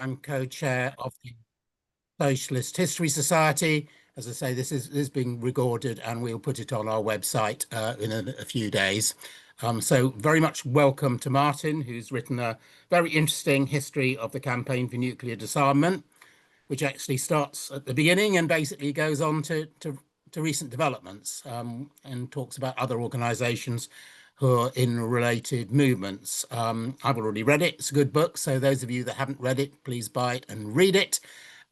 I'm co-chair of the Socialist History Society. As I say, this is being recorded and we'll put it on our website in a few days. So very much welcome to Martin, who's written a very interesting history of the campaign for nuclear disarmament, which actually starts at the beginning and basically goes on to recent developments, and talks about other organizations who are in related movements. I've already read it. It's a good book. So those of you that haven't read it, please buy it and read it.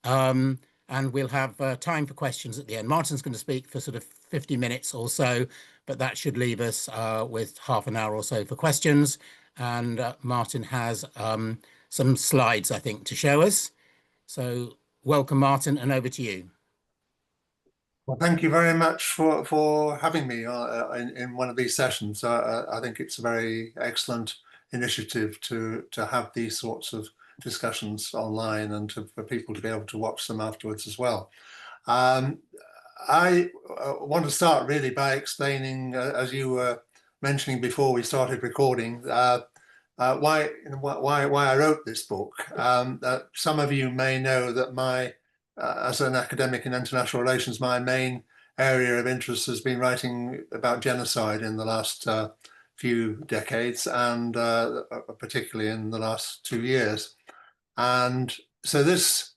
And we'll have time for questions at the end. Martin's going to speak for sort of 50 minutes or so, but that should leave us with half an hour or so for questions. And Martin has some slides, I think, to show us. So welcome, Martin, and over to you. Well, thank you very much for having me in one of these sessions. I think it's a very excellent initiative to have these sorts of discussions online and for people to be able to watch them afterwards as well. I want to start really by explaining, as you were mentioning before we started recording, why I wrote this book. Some of you may know that as an academic in international relations, my main area of interest has been writing about genocide in the last few decades, and particularly in the last 2 years. And so this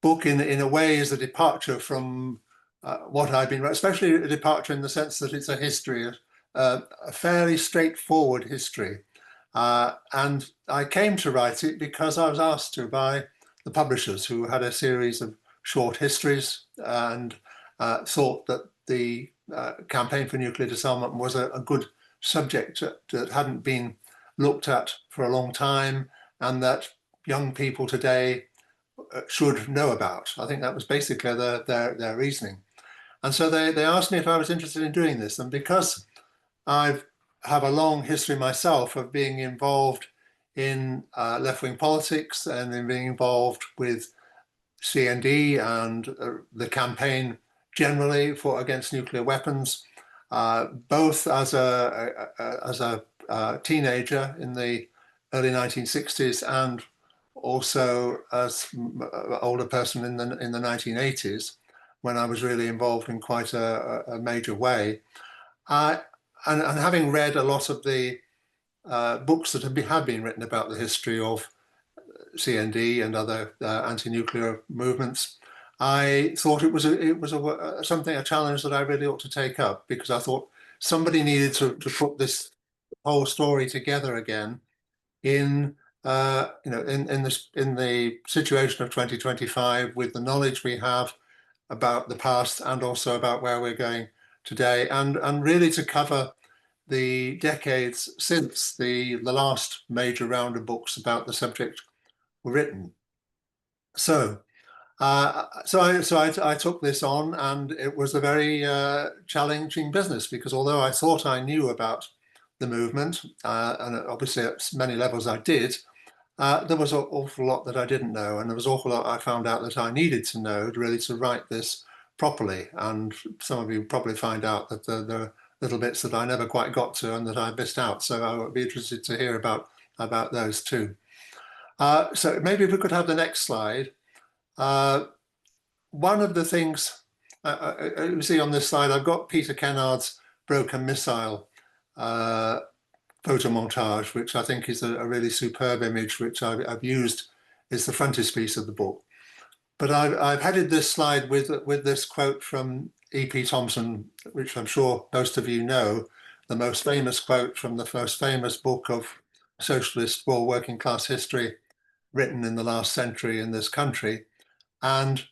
book, in a way, is a departure from what I've been writing, especially a departure in the sense that it's a history, a fairly straightforward history. And I came to write it because I was asked to by the publishers, who had a series of short histories and thought that the campaign for nuclear disarmament was a good subject that hadn't been looked at for a long time and that young people today should know about. I think that was basically their reasoning. And so they asked me if I was interested in doing this. And because I have a long history myself of being involved in left-wing politics and in being involved with CND and the campaign generally against nuclear weapons, both as a teenager in the early 1960s and also as an older person in the 1980s, when I was really involved in quite a major way. And having read a lot of the books that have been written about the history of CND and other anti-nuclear movements, I thought it was a challenge that I really ought to take up, because I thought somebody needed to put this whole story together again in the situation of 2025, with the knowledge we have about the past and also about where we're going today, and really to cover the decades since the last major round of books about the subject were written. So I took this on, and it was a very challenging business, because although I thought I knew about the movement, and obviously at many levels I did, there was an awful lot that I didn't know, and there was an awful lot I found out that I needed to know really to write this properly. And some of you probably find out that there are little bits that I never quite got to and that I missed out. So I would be interested to hear about those too. So maybe if we could have the next slide. One of the things you see on this slide, I've got Peter Kennard's Broken Missile photo montage, which I think is a really superb image, which I've used as the frontispiece of the book. But I've headed this slide with this quote from E.P. Thompson, which I'm sure most of you know, the most famous quote from the most famous book of socialist or working class history written in the last century in this country. And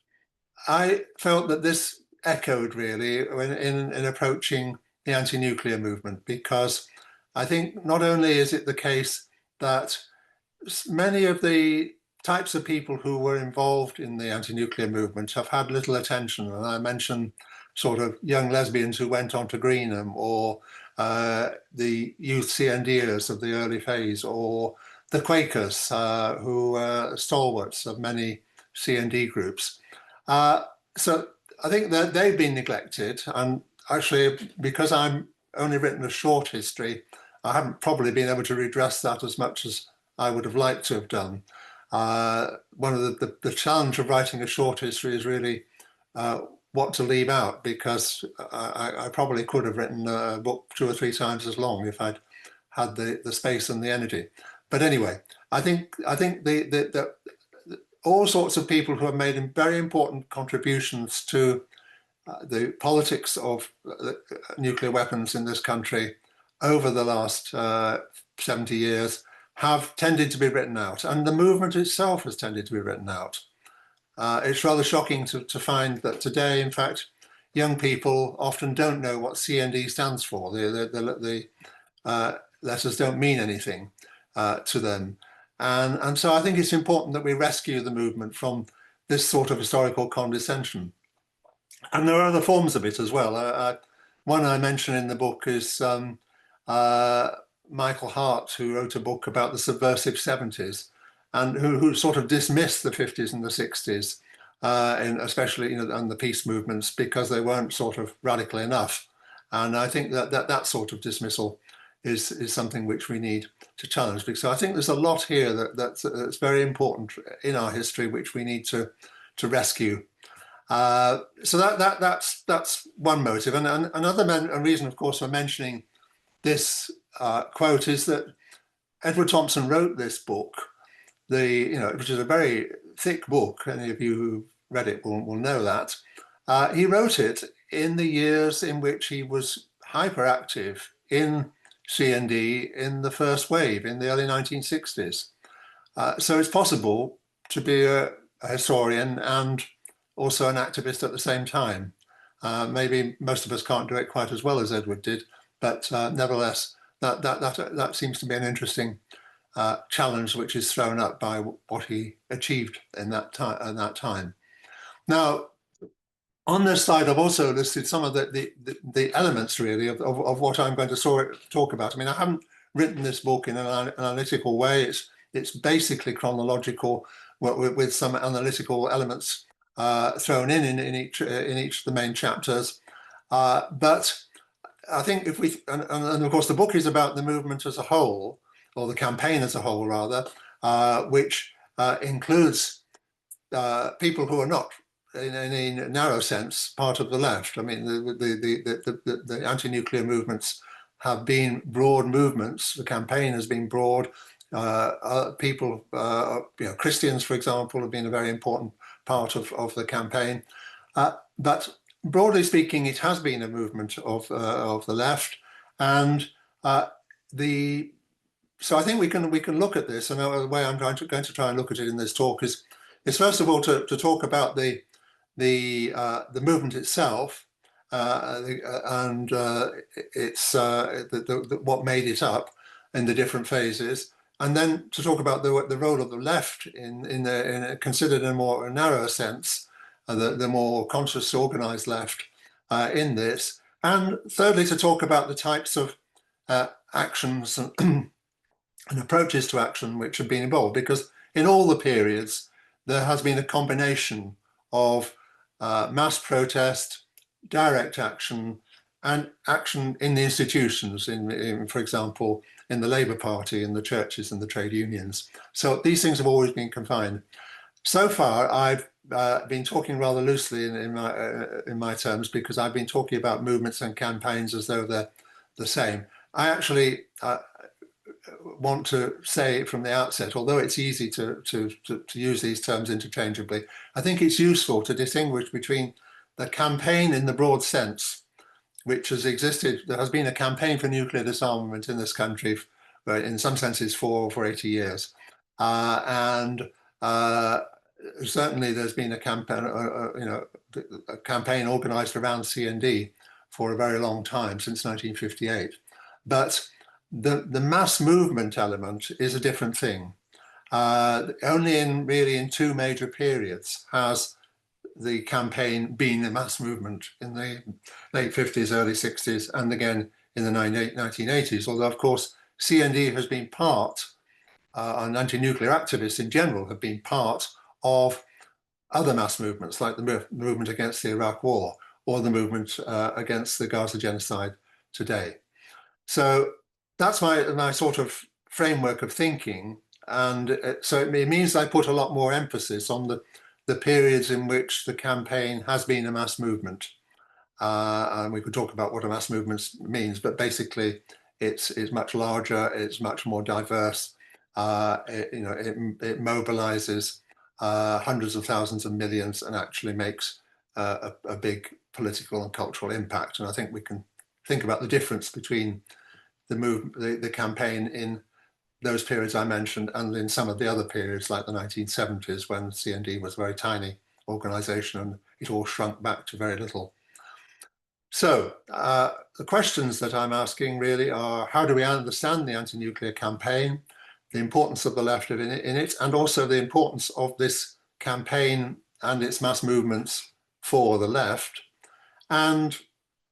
I felt that this echoed really in approaching the anti-nuclear movement, because I think not only is it the case that many of the types of people who were involved in the anti-nuclear movement have had little attention. And I mentioned sort of young lesbians who went on to Greenham, or the youth CNDers of the early phase, or the Quakers, who were stalwarts of many CND groups. So I think that they've been neglected. And actually, because I'm only written a short history, I haven't probably been able to redress that as much as I would have liked to have done. One of the challenge of writing a short history is really what to leave out, because I probably could have written a book 2 or 3 times as long if I'd had the space and the energy. But anyway, I think the all sorts of people who have made very important contributions to the politics of nuclear weapons in this country over the last 70 years have tended to be written out, and the movement itself has tended to be written out. It's rather shocking to find that today, in fact, young people often don't know what CND stands for. The letters don't mean anything to them. And so I think it's important that we rescue the movement from this sort of historical condescension. And there are other forms of it as well. One I mention in the book is Michael Hart, who wrote a book about the subversive 70s, and who sort of dismissed the 50s and the 60s, and especially and the peace movements, because they weren't sort of radical enough. And I think that sort of dismissal is something which we need to challenge, because I think there's a lot here that's very important in our history which we need to rescue. So that's one motive, and another reason, of course, for mentioning this quote is that Edward Thompson wrote this book, which is a very thick book. Any of you who read it will know that. He wrote it in the years in which he was hyperactive in CND in the first wave in the early 1960s. So it's possible to be a historian and also an activist at the same time. Maybe most of us can't do it quite as well as Edward did, but nevertheless, that seems to be an interesting challenge which is thrown up by what he achieved in that time. Now, on this slide, I've also listed some of the elements really of what I'm going to talk about. I mean, I haven't written this book in an analytical way. It's basically chronological, with some analytical elements thrown in each of the main chapters. But I think if we, and of course the book is about the movement as a whole, or the campaign as a whole rather, which includes people who are not, in any narrow sense, part of the left. I mean, the anti-nuclear movements have been broad movements. The campaign has been broad. People, Christians, for example, have been a very important part of the campaign. But broadly speaking, it has been a movement of the left, and so I think we can look at this, and the way I'm going to try and look at it in this talk is first of all to talk about the movement itself, and it's what made it up in the different phases, and then to talk about the role of the left in considered in a more narrow sense, the more conscious, organized left in this, and thirdly to talk about the types of actions and approaches to action which have been involved, because in all the periods there has been a combination of mass protest, direct action, and action in the institutions, for example, in the Labour Party, in the churches and the trade unions. So these things have always been confined. So far, I've been talking rather loosely in my terms, because I've been talking about movements and campaigns as though they're the same. I actually want to say from the outset, although it's easy to use these terms interchangeably, I think it's useful to distinguish between the campaign in the broad sense, which has existed. There has been a campaign for nuclear disarmament in this country, in some senses, for 80 years. And certainly there's been a campaign, a campaign organized around CND for a very long time, since 1958. But the mass movement element is a different thing. Only in 2 major periods has the campaign been a mass movement, in the late 50s, early 60s, and again in the 1980s. Although, of course, CND has been part, and anti-nuclear activists in general have been part of other mass movements, like the movement against the Iraq War, or the movement against the Gaza genocide today. So that's my sort of framework of thinking. so it means I put a lot more emphasis on the periods in which the campaign has been a mass movement. And we could talk about what a mass movement means, but basically it's much larger, it's much more diverse. It mobilizes hundreds of thousands of millions and actually makes a big political and cultural impact. And I think we can think about the difference between the campaign in those periods I mentioned and in some of the other periods like the 1970s, when CND was a very tiny organization and it all shrunk back to very little. So the questions that I'm asking really are, how do we understand the anti-nuclear campaign, the importance of the left in it, and also the importance of this campaign and its mass movements for the left, and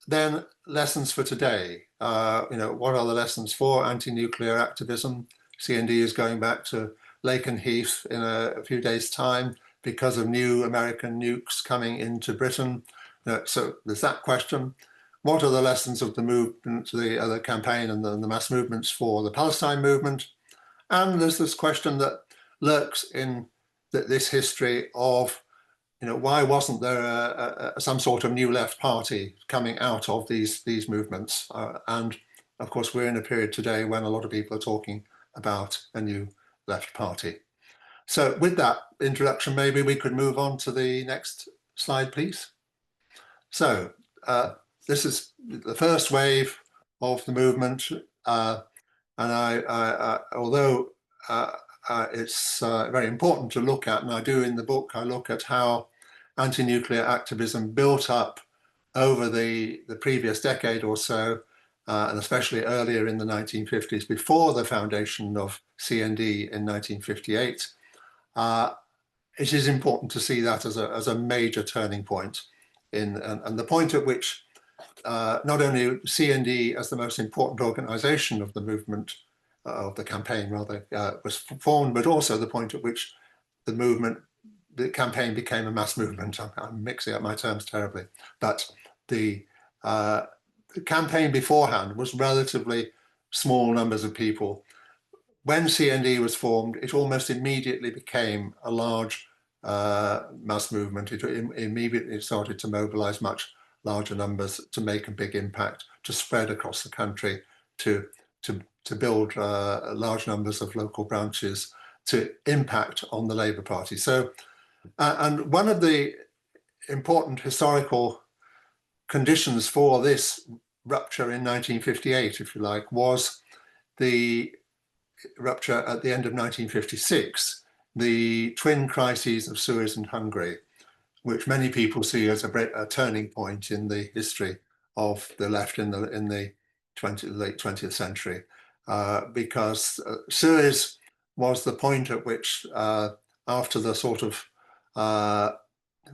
then lessons for today. What are the lessons for anti-nuclear activism? CND is going back to Lakenheath in a few days' time because of new American nukes coming into Britain. So there's that question. What are the lessons of the movement, the campaign and the mass movements for the Palestine movement? And there's this question that lurks in this history of, why wasn't there some sort of new left party coming out of these movements? And of course, we're in a period today when a lot of people are talking about a new left party. So with that introduction, maybe we could move on to the next slide, please. So this is the first wave of the movement. And although it's very important to look at, and I do in the book, I look at how anti-nuclear activism built up over the previous decade or so, and especially earlier in the 1950s, before the foundation of CND in 1958. It is important to see that as a major turning point and the point at which not only CND as the most important organization of the movement, of the campaign rather, was formed, but also the point at which the campaign became a mass movement. I'm mixing up my terms terribly, but the campaign beforehand was relatively small numbers of people. When CND was formed, it almost immediately became a large mass movement. It immediately started to mobilize much larger numbers, to make a big impact, to spread across the country, to build large numbers of local branches, to impact on the Labour Party. So, and one of the important historical conditions for this rupture in 1958, if you like, was the rupture at the end of 1956, the twin crises of Suez and Hungary, which many people see as a turning point in the history of the left in the late 20th century, because Suez was the point at which, after the sort of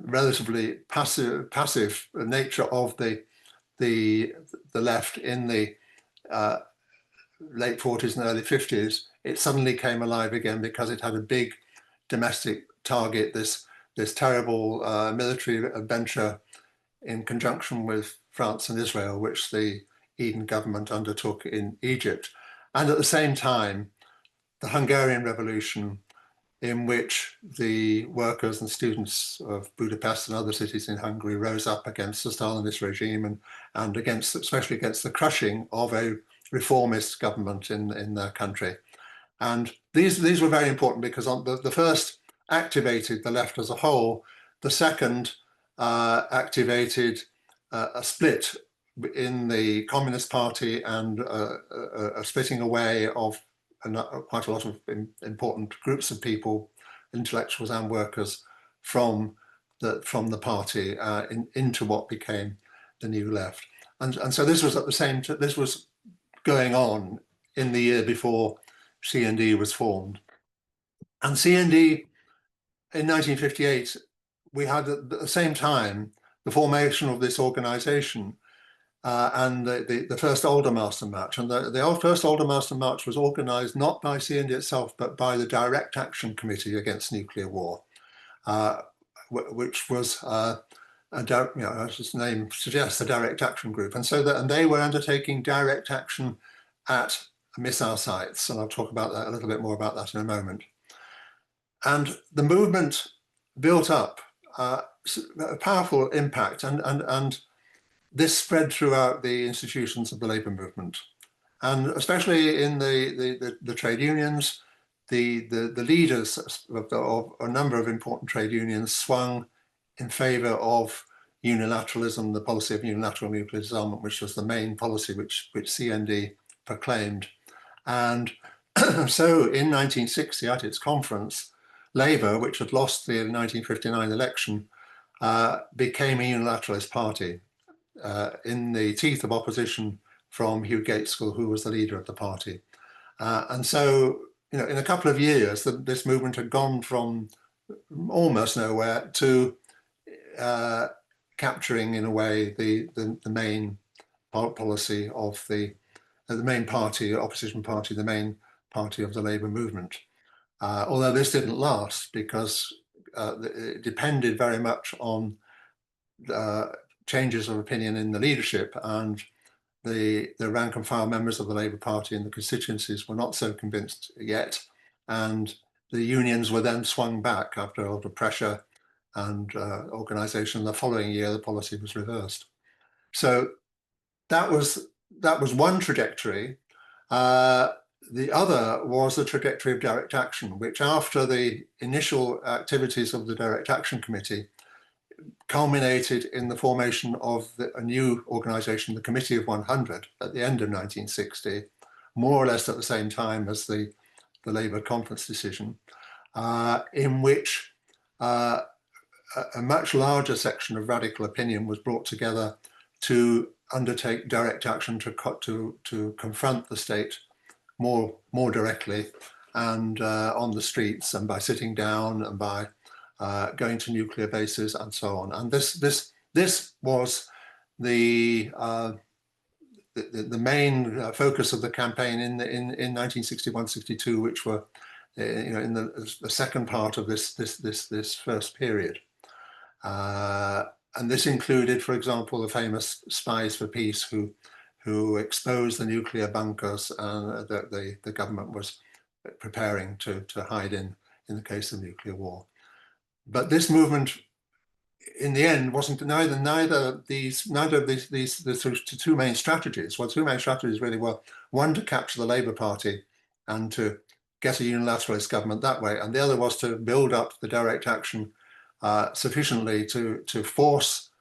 relatively passive nature of the left in the late 40s and early 50s, it suddenly came alive again because it had a big domestic target, this terrible military adventure in conjunction with France and Israel, which the Eden government undertook in Egypt. And at the same time, the Hungarian Revolution, in which the workers and students of Budapest and other cities in Hungary rose up against the Stalinist regime and against, especially against the crushing of a reformist government in their country. And these were very important because the first activated the left as a whole, the second activated a split in the Communist Party and a splitting away of quite a lot of important groups of people, intellectuals and workers, from the party into what became the New Left. And so this was at the same time, this was going on in the year before CND was formed. And CND in 1958, we had at the same time the formation of this organization and the first Aldermaster March. And the first Aldermaster March was organized not by CND itself, but by the Direct Action Committee Against Nuclear War, which was, as its name suggests, a direct action group. And so and they were undertaking direct action at missile sites, and I'll talk about that a little bit more about that in a moment. And the movement built up a powerful impact, and this spread throughout the institutions of the labour movement, and especially in the trade unions. The leaders of a number of important trade unions swung in favour of unilateralism, the policy of unilateral nuclear disarmament, which was the main policy which CND proclaimed. And so in 1960, at its conference, Labour, which had lost the 1959 election, became a unilateralist party in the teeth of opposition from Hugh Gaitskell, who was the leader of the party. And so, in a couple of years, this movement had gone from almost nowhere to capturing, in a way, the main policy of the main party, opposition party, the main party of the labour movement. Although this didn't last, because it depended very much on changes of opinion in the leadership, and the rank and file members of the Labour Party in the constituencies were not so convinced yet, and the unions were then swung back after a lot of pressure and organisation. The following year, the policy was reversed. So that was one trajectory. The other was the trajectory of direct action, which, after the initial activities of the Direct Action Committee, culminated in the formation of a new organisation, the Committee of 100, at the end of 1960, more or less at the same time as the Labour conference decision, in which a much larger section of radical opinion was brought together to undertake direct action to confront the state more directly, and on the streets, and by sitting down, and by going to nuclear bases and so on. And this was the main focus of the campaign in 1961-62, which were in the second part of this first period. And this included, for example, the famous Spies for Peace, who exposed the nuclear bunkers that the government was preparing to hide in the case of nuclear war. But this movement, in the end, wasn't neither of these two main strategies. Well, two main strategies really were: one, to capture the Labour Party and to get a unilateralist government that way, and the other was to build up the direct action sufficiently to force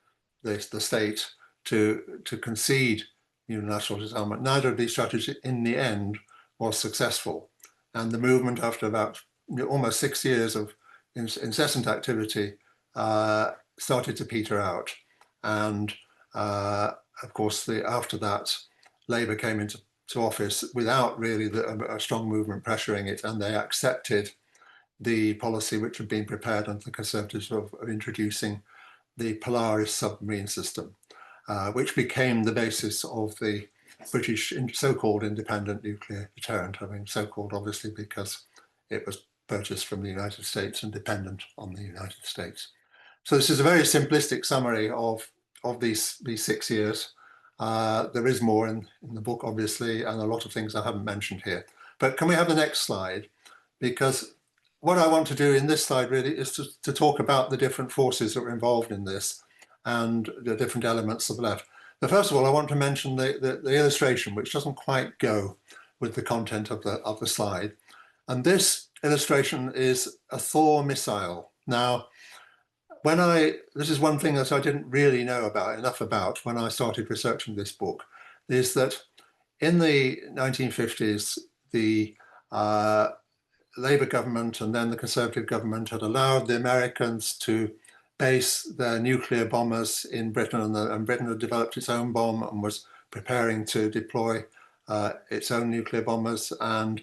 the state to concede unilateral disarmament. Neither of these strategies, in the end, was successful, and the movement, after about almost 6 years of incessant activity, started to peter out. And of course, after that, Labour came into office without really a strong movement pressuring it, and they accepted the policy which had been prepared under the Conservatives of introducing the Polaris submarine system, which became the basis of the British so-called independent nuclear deterrent. I mean, so-called obviously because it was purchased from the United States and dependent on the United States. So this is a very simplistic summary of these 6 years. There is more in the book, obviously, and a lot of things I haven't mentioned here. But can we have the next slide? Because what I want to do in this slide really is to talk about the different forces that were involved in this and the different elements of the left. But first of all, I want to mention the illustration, which doesn't quite go with the content of the slide. And this illustration is a Thor missile. Now, this is one thing that I didn't really know enough about when I started researching this book, is that in the 1950s, the Labour government and then the Conservative government had allowed the Americans to base their nuclear bombers in Britain, and Britain had developed its own bomb and was preparing to deploy its own nuclear bombers, and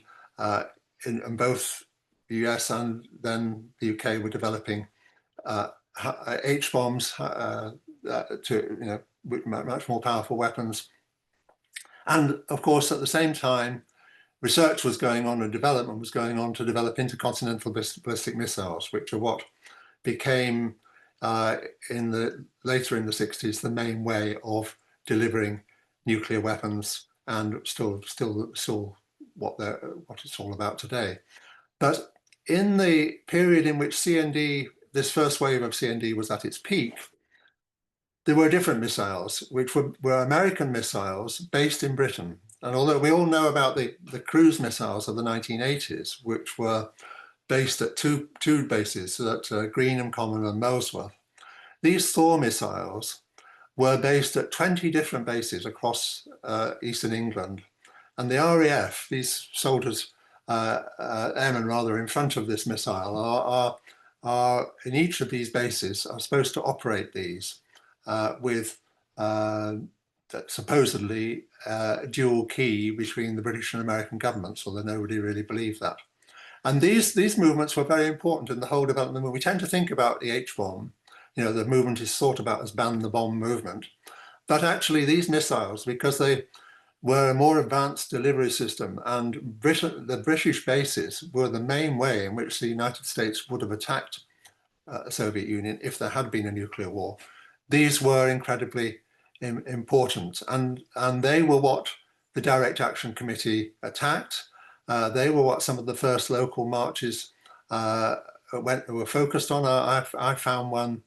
in both the US and then the UK were developing H-bombs to much more powerful weapons. And of course, at the same time, research was going on and development was going on to develop intercontinental ballistic missiles, which are what became later in the 60s the main way of delivering nuclear weapons, and still what it's all about today. But in the period in which CND, this first wave of CND was at its peak, there were different missiles, which were American missiles based in Britain. And although we all know about the cruise missiles of the 1980s, which were based at two bases, at Greenham Common and Molesworth, these Thor missiles were based at 20 different bases across eastern England. And the RAF, these soldiers, airmen rather, in front of this missile, are in each of these bases are supposed to operate these with supposedly dual key between the British and American governments, although nobody really believed that. And these movements were very important in the whole development movement. We tend to think about the H-bomb, you know, the movement is thought about as ban the bomb movement. But actually these missiles, because they were a more advanced delivery system, and the British bases were the main way in which the United States would have attacked the Soviet Union if there had been a nuclear war. These were incredibly important, and they were what the Direct Action Committee attacked. They were what some of the first local marches were focused on. I found one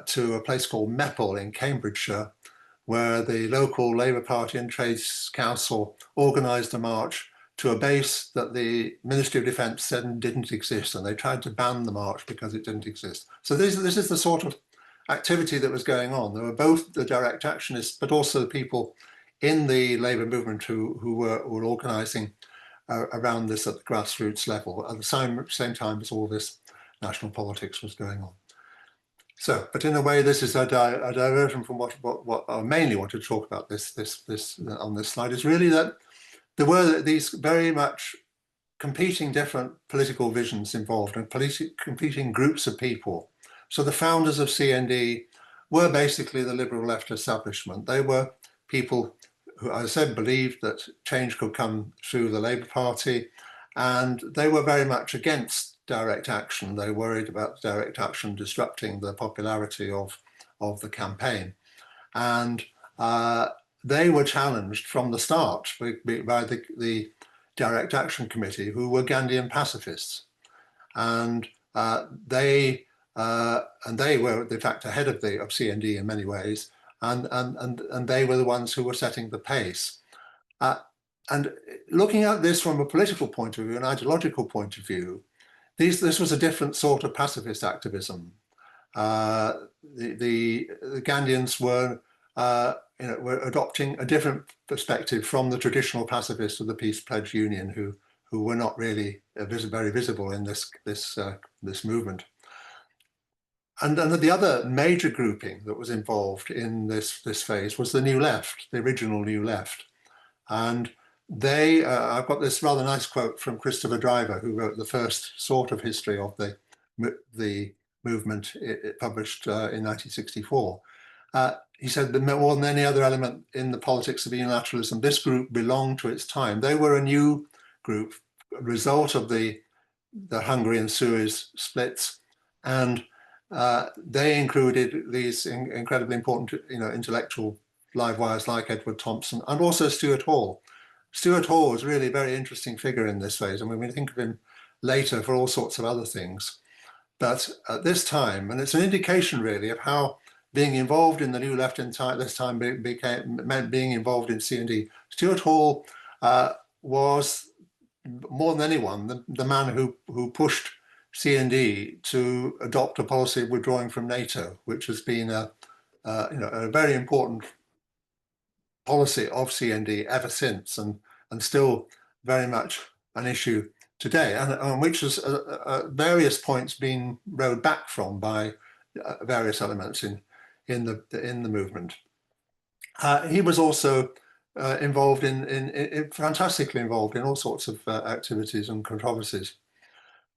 to a place called Meppel in Cambridgeshire, where the local Labour Party and Trades Council organised a march to a base that the Ministry of Defence said didn't exist, and they tried to ban the march because it didn't exist. So this is the sort of activity that was going on. There were both the direct actionists, but also the people in the Labour movement who were organising around this at the grassroots level at the same time as all this national politics was going on. So, but in a way, this is a diversion from what I mainly wanted to talk about this on this slide, is really that there were these very much competing different political visions involved and competing groups of people. So the founders of CND were basically the liberal left establishment. They were people who, as I said, believed that change could come through the Labour Party, and they were very much against direct action. They worried about direct action disrupting the popularity of the campaign. And they were challenged from the start by the Direct Action Committee, who were Gandhian pacifists. And they were, in fact, ahead of CND in many ways. And they were the ones who were setting the pace. And looking at this from a political point of view, an ideological point of view, this was a different sort of pacifist activism. The Gandhians were adopting a different perspective from the traditional pacifists of the Peace Pledge Union, who were not really very visible in this movement. And then the other major grouping that was involved in this phase was the New Left, the original New Left. And they, I've got this rather nice quote from Christopher Driver, who wrote the first sort of history of the movement, published in 1964. He said that more than any other element in the politics of unilateralism, this group belonged to its time. They were a new group, a result of the Hungary and Suez splits, and they included these incredibly important, intellectual live wires like Edward Thompson and also Stuart Hall. Stuart Hall was really a very interesting figure in this phase, and we think of him later for all sorts of other things. But at this time, and it's an indication really of how being involved in the New Left this time meant being involved in CND. Stuart Hall was, more than anyone, the man who pushed CND to adopt a policy of withdrawing from NATO, which has been a very important policy of CND ever since, and still very much an issue today, and which has at various points been rowed back from by various elements in the movement. He was also involved fantastically involved in all sorts of activities and controversies.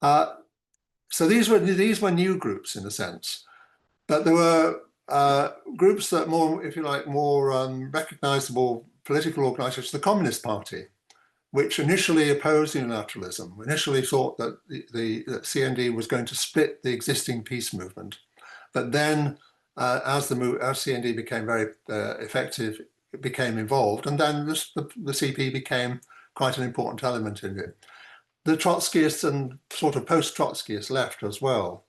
So these were new groups in a sense, but there were groups that more, if you like, more recognizable political organizations, the Communist Party, which initially opposed unilateralism, initially thought that that CND was going to split the existing peace movement. But then as CND became very effective, it became involved, and then the CP became quite an important element in it. The Trotskyists and sort of post-Trotskyists left as well.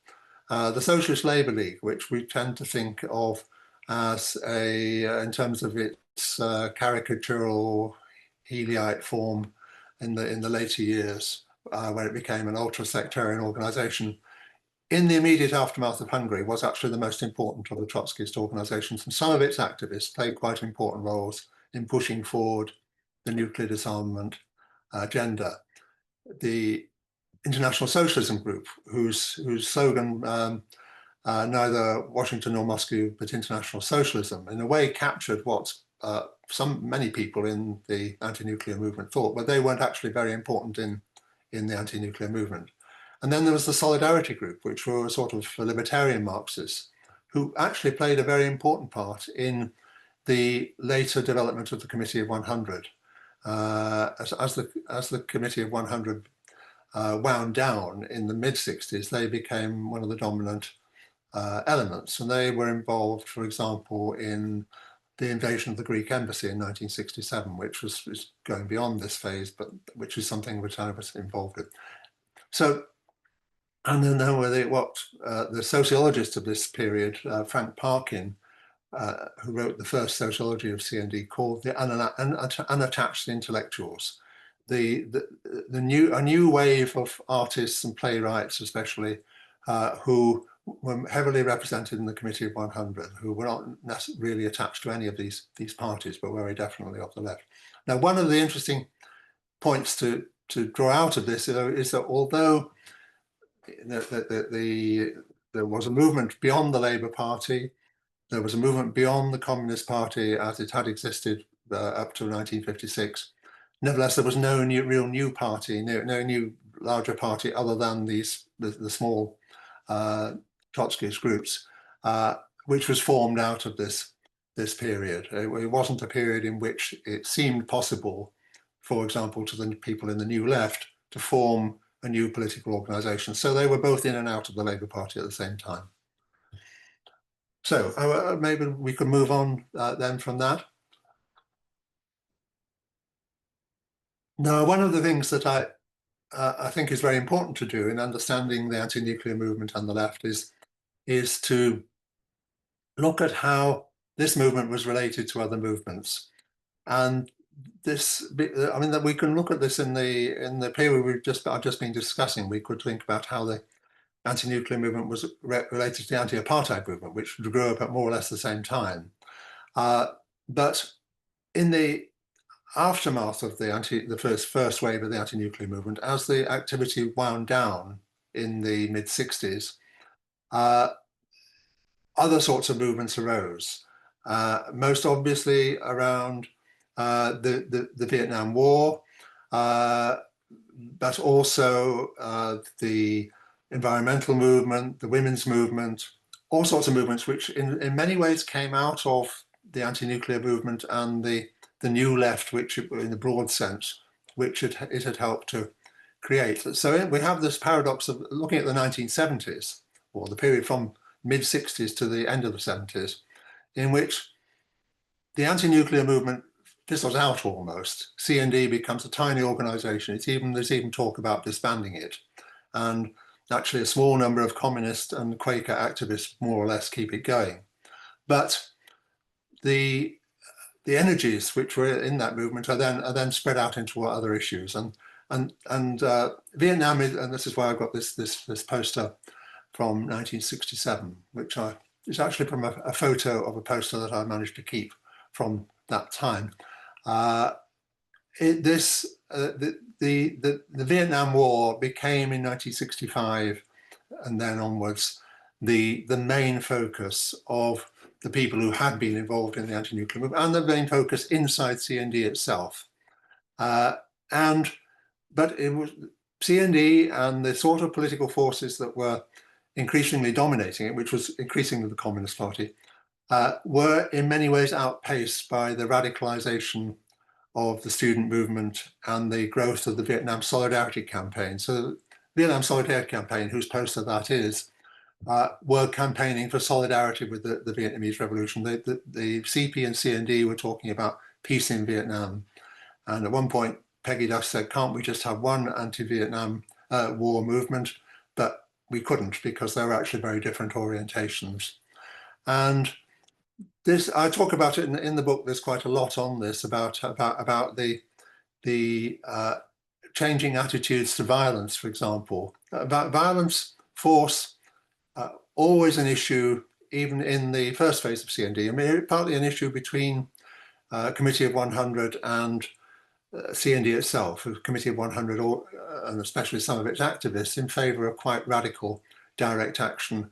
The Socialist Labour League, which we tend to think of as in terms of its caricatural Healyite form in the later years, when it became an ultra-sectarian organisation, in the immediate aftermath of Hungary, was actually the most important of the Trotskyist organisations, and some of its activists played quite important roles in pushing forward the nuclear disarmament agenda. The International Socialism Group, whose slogan, neither Washington nor Moscow, but international socialism, in a way captured what many people in the anti-nuclear movement thought, but they weren't actually very important in the anti-nuclear movement. And then there was the Solidarity Group, which were sort of libertarian Marxists, who actually played a very important part in the later development of the Committee of 100. As the Committee of 100 wound down in the mid-60s, they became one of the dominant elements, and they were involved, for example, in the invasion of the Greek embassy in 1967, which was going beyond this phase, but which is something which I was involved with. So, and then there were the sociologist of this period, Frank Parkin, who wrote the first sociology of CND, called the unattached intellectuals. A new wave of artists and playwrights, especially, who were heavily represented in the Committee of 100, who were not really attached to any of these parties, but very definitely of the left. Now, one of the interesting points to draw out of this is that although there was a movement beyond the Labour Party, there was a movement beyond the Communist Party as it had existed up to 1956. Nevertheless, there was no real new party, no new larger party other than the small Trotskyist groups, which was formed out of this period. It wasn't a period in which it seemed possible, for example, to the people in the New Left to form a new political organisation. So they were both in and out of the Labour Party at the same time. So maybe we could move on then from that. Now, one of the things that I think is very important to do in understanding the anti-nuclear movement and the left is to look at how this movement was related to other movements. And this, I mean, that we can look at this in the period I've just been discussing. We could think about how the anti-nuclear movement was related to the anti-apartheid movement, which grew up at more or less the same time. But in the aftermath of the first wave of the anti-nuclear movement, as the activity wound down in the mid-60s, other sorts of movements arose. Most obviously around the Vietnam War, but also the environmental movement, the women's movement, all sorts of movements which in many ways came out of the anti-nuclear movement and the new left, which in the broad sense, which it had helped to create. So we have this paradox of looking at the 1970s, or the period from mid-60s to the end of the 70s, in which the anti-nuclear movement fizzles out almost. CND becomes a tiny organisation. There's even talk about disbanding it. And actually a small number of communist and Quaker activists more or less keep it going. But the energies which were in that movement are then spread out into other issues. And Vietnam is, and this is why I've got this poster from 1967, which is actually from a photo of a poster that I managed to keep from that time. The Vietnam War became in 1965 and then onwards the main focus of the people who had been involved in the anti-nuclear movement and the main focus inside CND itself. But it was CND and the sort of political forces that were increasingly dominating it, which was increasingly the Communist Party, were in many ways outpaced by the radicalization of the student movement and the growth of the Vietnam Solidarity Campaign. So the Vietnam Solidarity Campaign, whose poster that is, were campaigning for solidarity with the Vietnamese Revolution. The CP and CND were talking about peace in Vietnam. And at one point, Peggy Duff said, can't we just have one anti-Vietnam war movement? But we couldn't, because they were actually very different orientations. And this, I talk about it in the book. There's quite a lot on this about the changing attitudes to violence, for example. About violence, force, always an issue, even in the first phase of CND. I mean, partly an issue between Committee of 100 and CND itself, Committee of 100, and especially some of its activists, in favor of quite radical direct action,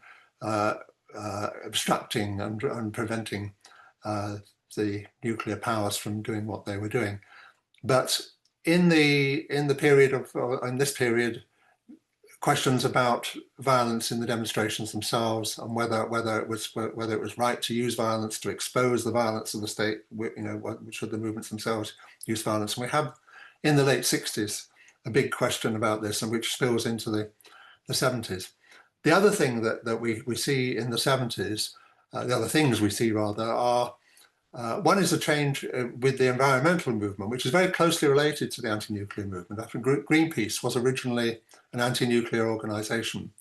obstructing and preventing the nuclear powers from doing what they were doing. But in this period, questions about violence in the demonstrations themselves, and whether it was right to use violence to expose the violence of the state, should the movements themselves use violence? And we have in the late 60s a big question about this, and which spills into the 70s. The other thing that we see in the 70s, the other things we see rather, are one is a change with the environmental movement, which is very closely related to the anti-nuclear movement. After Greenpeace was originally an anti-nuclear organization,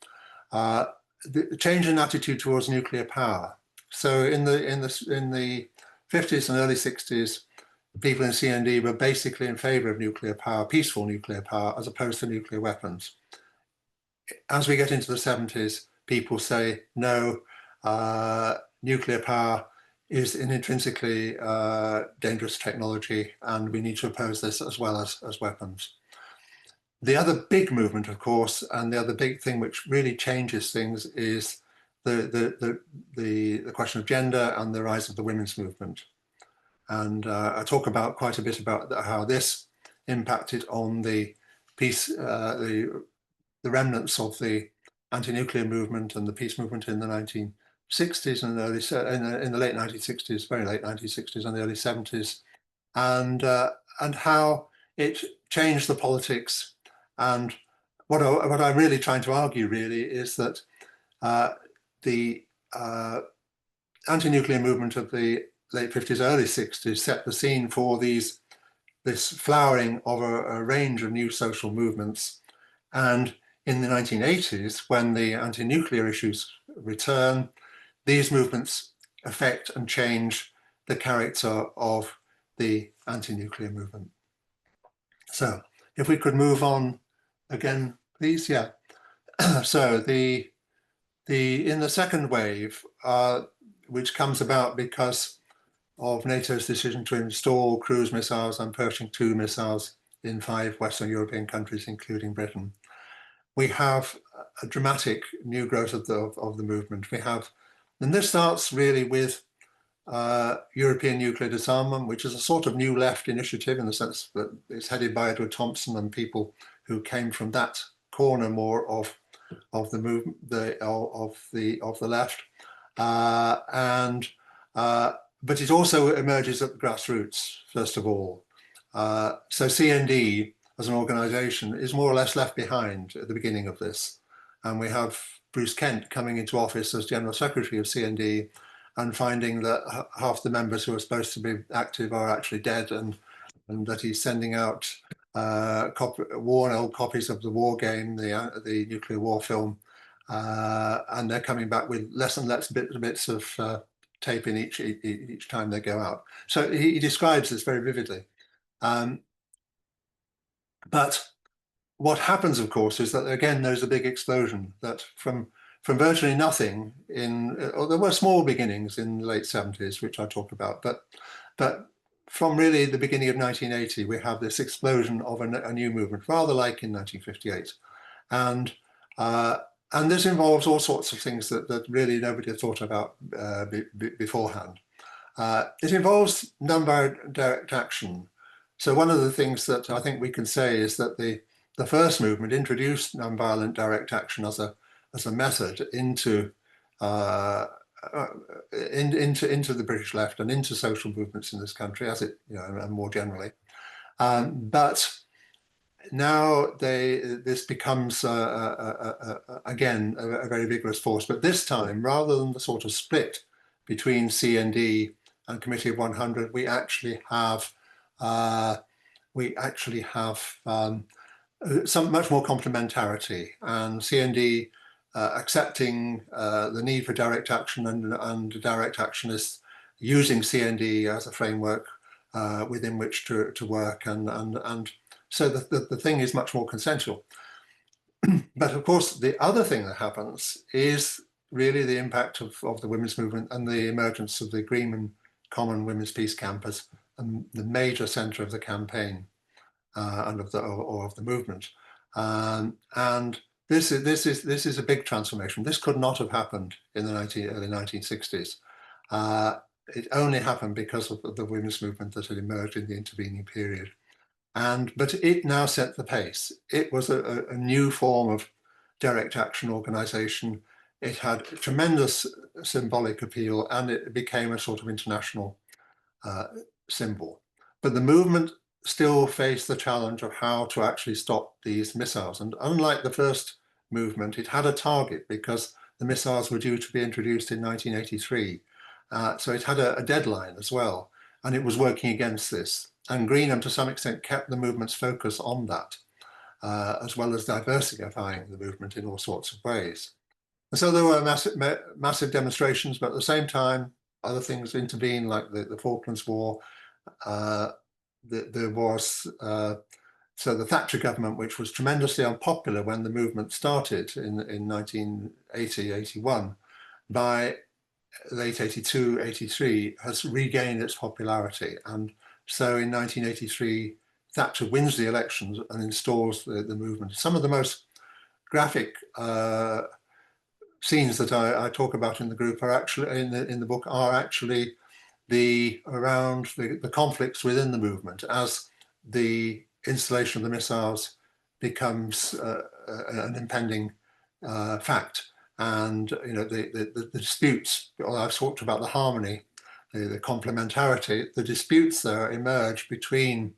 the change in attitude towards nuclear power. So in the 50s and early 60s, people in CND were basically in favor of nuclear power, peaceful nuclear power, as opposed to nuclear weapons. As we get into the 70s, people say, no, nuclear power is an intrinsically dangerous technology, and we need to oppose this as well as weapons. The other big movement, of course, and the other big thing which really changes things is the question of gender and the rise of the women's movement. And I talk about quite a bit about how this impacted on the peace, the remnants of the anti-nuclear movement and the peace movement in the 1960s and in the late 1960s, very late 1960s and the early 70s, and how it changed the politics. And what I'm really trying to argue really is that the anti-nuclear movement of the late 50s, early 60s set the scene for this flowering of a range of new social movements. And in the 1980s, when the anti-nuclear issues return, these movements affect and change the character of the anti-nuclear movement. So if we could move on again, please. Yeah. So in the second wave, which comes about because of NATO's decision to install cruise missiles and Pershing II missiles in 5 Western European countries, including Britain, we have a dramatic new growth of the movement. And this starts really with European Nuclear Disarmament, which is a sort of new left initiative in the sense that it's headed by Edward Thompson and people who came from that corner more of the movement of the left, but it also emerges at the grassroots first of all. So CND as an organisation is more or less left behind at the beginning of this, and we have Bruce Kent coming into office as General Secretary of CND and finding that half the members who are supposed to be active are actually dead, and that he's sending out worn old copies of the war game, the nuclear war film, and they're coming back with less and less bits of tape in each time they go out. So he describes this very vividly. But what happens, of course, is that again there's a big explosion. That from virtually nothing there were small beginnings in the late 70s, which I talk about, but from really the beginning of 1980, we have this explosion of a new movement, rather like in 1958, and this involves all sorts of things that really nobody had thought about beforehand. It involves non-violent direct action. So one of the things that I think we can say is that the first movement introduced non-violent direct action as a method into the British left and into social movements in this country, and more generally. But now this becomes again a very vigorous force. But this time, rather than the sort of split between CND and Committee of 100, we actually have we actually have some much more complementarity, and CND accepting the need for direct action and direct actionists using CND as a framework within which to work, and so the thing is much more consensual. But of course, the other thing that happens is really the impact of the women's movement and the emergence of the Greenham Common Women's Peace Campus, and the major centre of the campaign and of the movement. And this is a big transformation. This could not have happened in the early 1960s. It only happened because of the women's movement that had emerged in the intervening period. But it now set the pace. It was a new form of direct action organisation. It had tremendous symbolic appeal, and it became a sort of international symbol. But the movement still faced the challenge of how to actually stop these missiles. And unlike the first movement, it had a target because the missiles were due to be introduced in 1983. So it had a deadline as well, and it was working against this. And Greenham, to some extent, kept the movement's focus on that, as well as diversifying the movement in all sorts of ways. And so there were massive demonstrations, but at the same time, other things intervened, like the Falklands War. There was so the Thatcher government, which was tremendously unpopular when the movement started in 1980, 81, by late 82, 83, has regained its popularity. And so in 1983, Thatcher wins the elections and installs the movement. Some of the most graphic scenes that I talk about in the group are actually in the book are actually around the conflicts within the movement as the installation of the missiles becomes an impending fact. And the disputes, well, I've talked about the harmony, the complementarity, the disputes there emerge between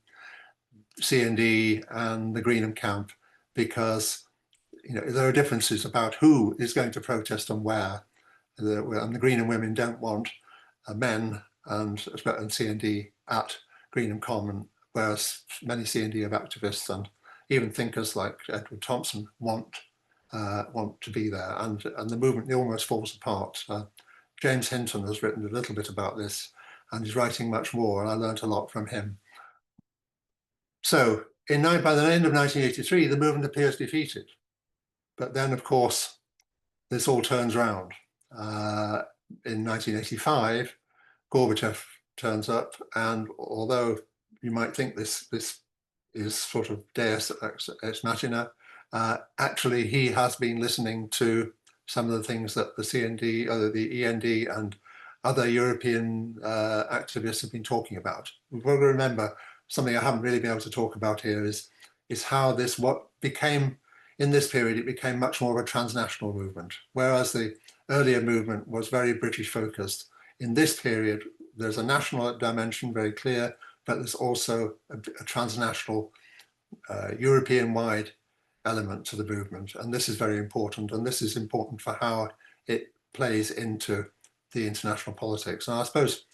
CND and the Greenham camp because there are differences about who is going to protest and where. And the Greenham women don't want men and CND at Greenham Common, whereas many CND activists and even thinkers like Edward Thompson want to be there, and the movement almost falls apart. James Hinton has written a little bit about this, and he's writing much more, and I learned a lot from him. So by the end of 1983, the movement appears defeated. But then, of course, this all turns around. In 1985, Gorbachev turns up, and although you might think this is sort of deus ex machina, actually he has been listening to some of the things that the CND, or the END, and other European activists have been talking about. We've got to remember something I haven't really been able to talk about here is how what became, in this period, it became much more of a transnational movement, whereas the earlier movement was very British focused. In this period, there's a national dimension, very clear, but there's also a transnational, European-wide element to the movement. And this is very important. And this is important for how it plays into the international politics. And I suppose,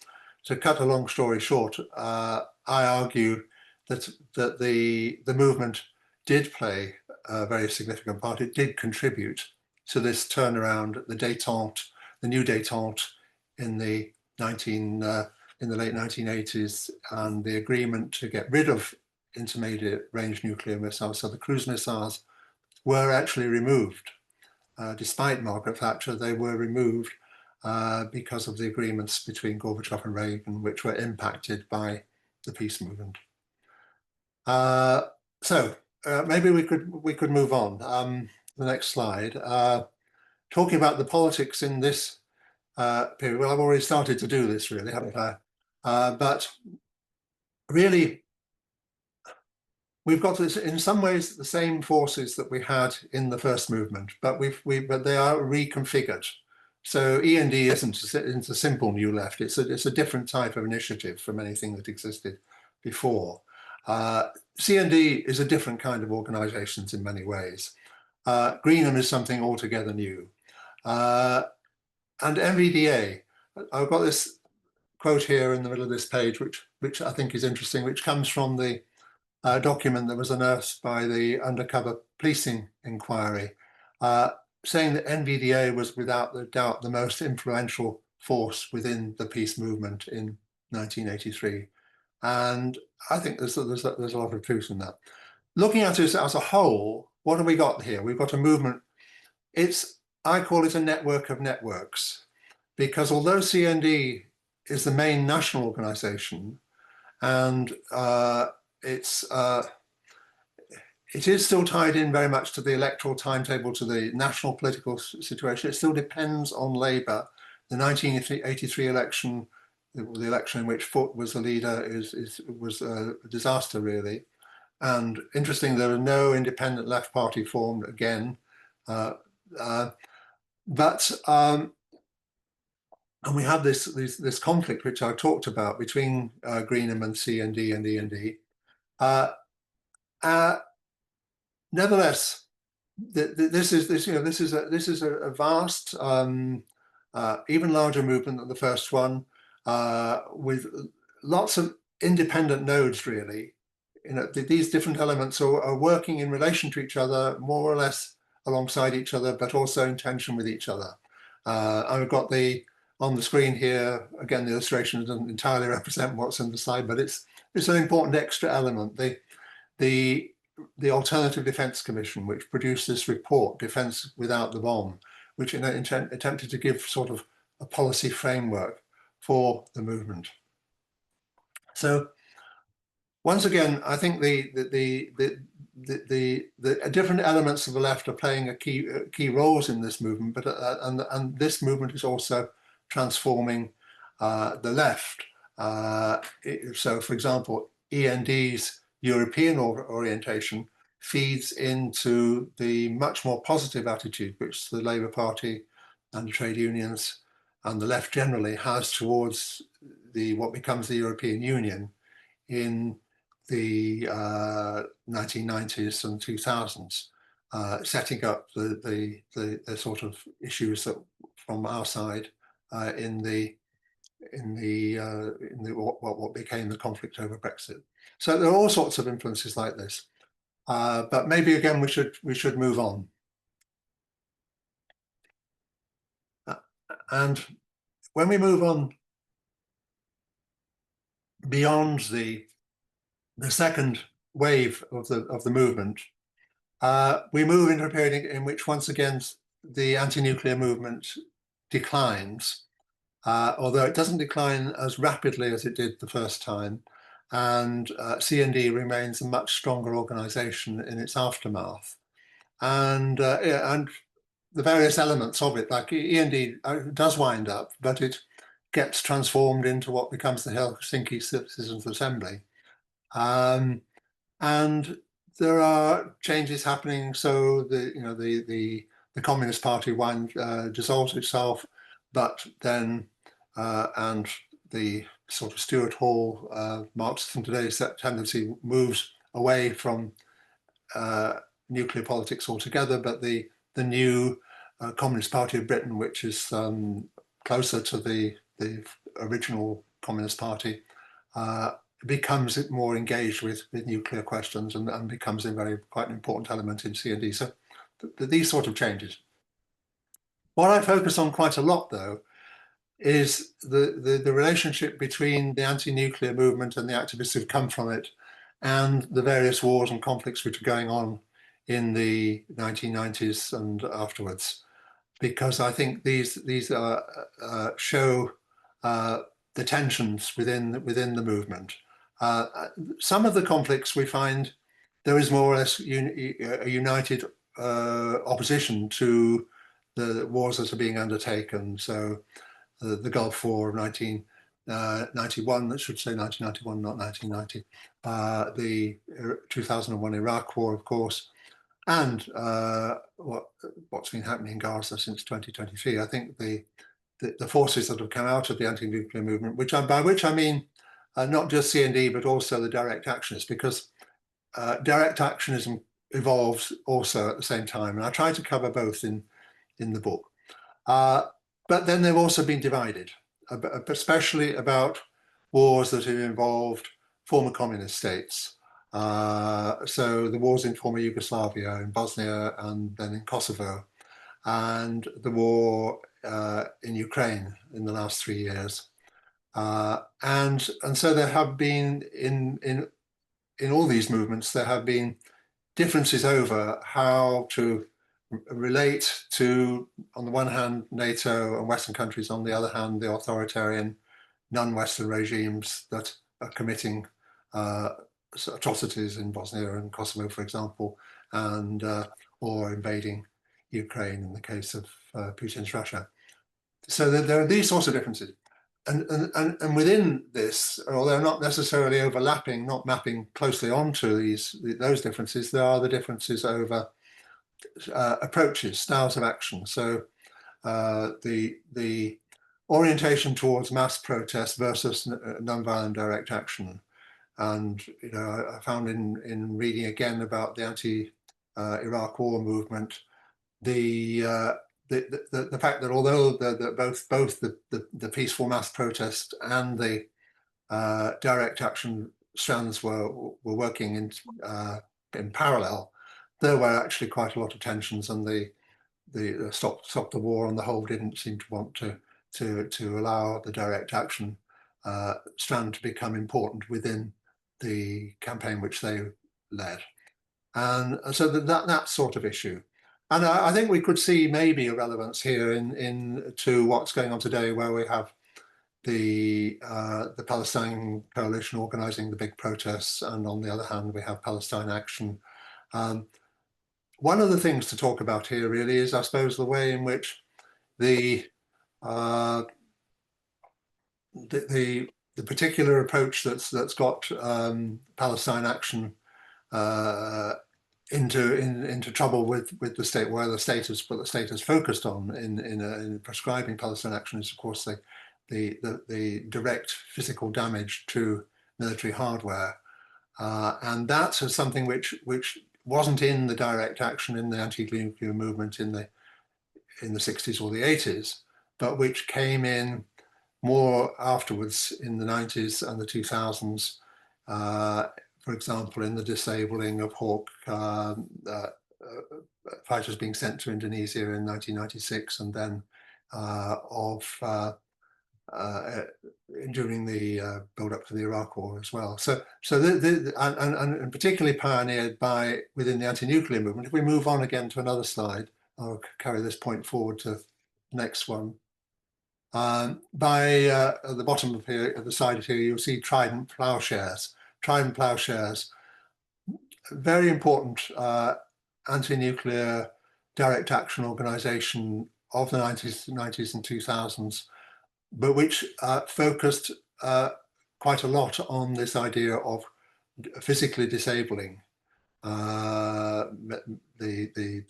to cut a long story short, I argue that the movement did play a very significant part. It did contribute to this turnaround, the détente, the new détente in the late 1980s, and the agreement to get rid of intermediate range nuclear missiles. So the cruise missiles were actually removed. Despite Margaret Thatcher, they were removed because of the agreements between Gorbachev and Reagan, which were impacted by the peace movement. So maybe we could move on. The next slide. Talking about the politics in this period. Well, I've already started to do this, really, haven't I? But really, we've got this, in some ways, the same forces that we had in the first movement, but they are reconfigured. So END isn't a simple new left. It's a different type of initiative from anything that existed before. CND is a different kind of organisations in many ways. Greenham is something altogether new. And MVDA, I've got this quote here in the middle of this page, which I think is interesting, which comes from the document that was unearthed by the undercover policing inquiry, saying that NVDA was without the doubt the most influential force within the peace movement in 1983. And I think there's a lot of truth in that. Looking at it as a whole, what have we got here? We've got a movement. I call it a network of networks, because although CND is the main national organization, and it is still tied in very much to the electoral timetable, to the national political situation. It still depends on Labour. The 1983 election, the election in which Foot was the leader, was a disaster, really. And interesting, there was no independent left party formed again. And we had this conflict, which I talked about, between Greenham and CND and END. Nevertheless, this is a vast, even larger movement than the first one, with lots of independent nodes. Really, these different elements are working in relation to each other, more or less alongside each other, but also in tension with each other. I've got on the screen here again. The illustration doesn't entirely represent what's on the slide, but it's an important extra element. The Alternative Defence Commission, which produced this report, Defence Without the Bomb, which attempted to give sort of a policy framework for the movement. So once again, I think the different elements of the left are playing key roles in this movement, but and this movement is also transforming the left. So, for example, END's European orientation feeds into the much more positive attitude which the Labour Party and the trade unions and the left generally has towards what becomes the European Union in the 1990s and 2000s, setting up the sort of issues that from our side in what became the conflict over Brexit. So there are all sorts of influences like this, but maybe again we should move on. And when we move on beyond the second wave of the movement, we move into a period in which once again the anti-nuclear movement declines, although it doesn't decline as rapidly as it did the first time. And CND remains a much stronger organization in its aftermath. And the various elements of it, like END does wind up, but it gets transformed into what becomes the Helsinki Citizens Assembly. And there are changes happening. So the Communist Party dissolves itself, but then and the sort of Stuart Hall Marxism today's tendency moves away from nuclear politics altogether, but the new Communist Party of Britain, which is closer to the original Communist Party, becomes more engaged with nuclear questions and becomes quite an important element in CND. So these sort of changes. What I focus on quite a lot, though, is the relationship between the anti-nuclear movement and the activists who've come from it, and the various wars and conflicts which are going on in the 1990s and afterwards, because I think these show the tensions within the movement. Some of the conflicts we find there is more or less a united opposition to the wars that are being undertaken. So the Gulf War of 1991, I should say 1991, not 1990, the 2001 Iraq War, of course, and what's been happening in Gaza since 2023. I think the forces that have come out of the anti-nuclear movement, by which I mean not just CND, but also the direct actionists, because direct actionism evolves also at the same time. And I try to cover both in the book. But then they've also been divided, especially about wars that have involved former communist states. So the wars in former Yugoslavia, in Bosnia, and then in Kosovo, and the war in Ukraine in the last 3 years. And so there have been in all these movements, there have been differences over how to relate to, on the one hand, NATO and Western countries, on the other hand, the authoritarian non-Western regimes that are committing atrocities in Bosnia and Kosovo, for example, and or invading Ukraine in the case of Putin's Russia. So there are these sorts of differences. And within this, although not necessarily overlapping, not mapping closely onto those differences, there are the differences over approaches, styles of action. So the orientation towards mass protest versus nonviolent direct action. And I found in reading again about the anti-Iraq war movement, the fact that although both the peaceful mass protest and the direct action strands were working in parallel, there were actually quite a lot of tensions, and the stop the war on the whole didn't seem to want to allow the direct action strand to become important within the campaign which they led. And so that sort of issue. And I think we could see maybe a relevance here to what's going on today, where we have the Palestine coalition organizing the big protests, and on the other hand, we have Palestine Action. One of the things to talk about here really is, I suppose, the way in which the particular approach that's got Palestine Action into trouble with the state, where the state has focused on in prescribing Palestine Action is, of course, the direct physical damage to military hardware, and that's something which wasn't in the direct action in the anti-nuclear movement in the 60s or the 80s, but which came in more afterwards in the 90s and the 2000s. For example, in the disabling of Hawk fighters being sent to Indonesia in 1996, and then during the build-up to the Iraq War as well. And particularly pioneered within the anti-nuclear movement. If we move on again to another slide, I'll carry this point forward to the next one. At the bottom of here, at the side here, you'll see Trident Ploughshares. Trident Ploughshares, very important anti-nuclear direct action organization of the 90s and 2000s, but which focused quite a lot on this idea of physically disabling the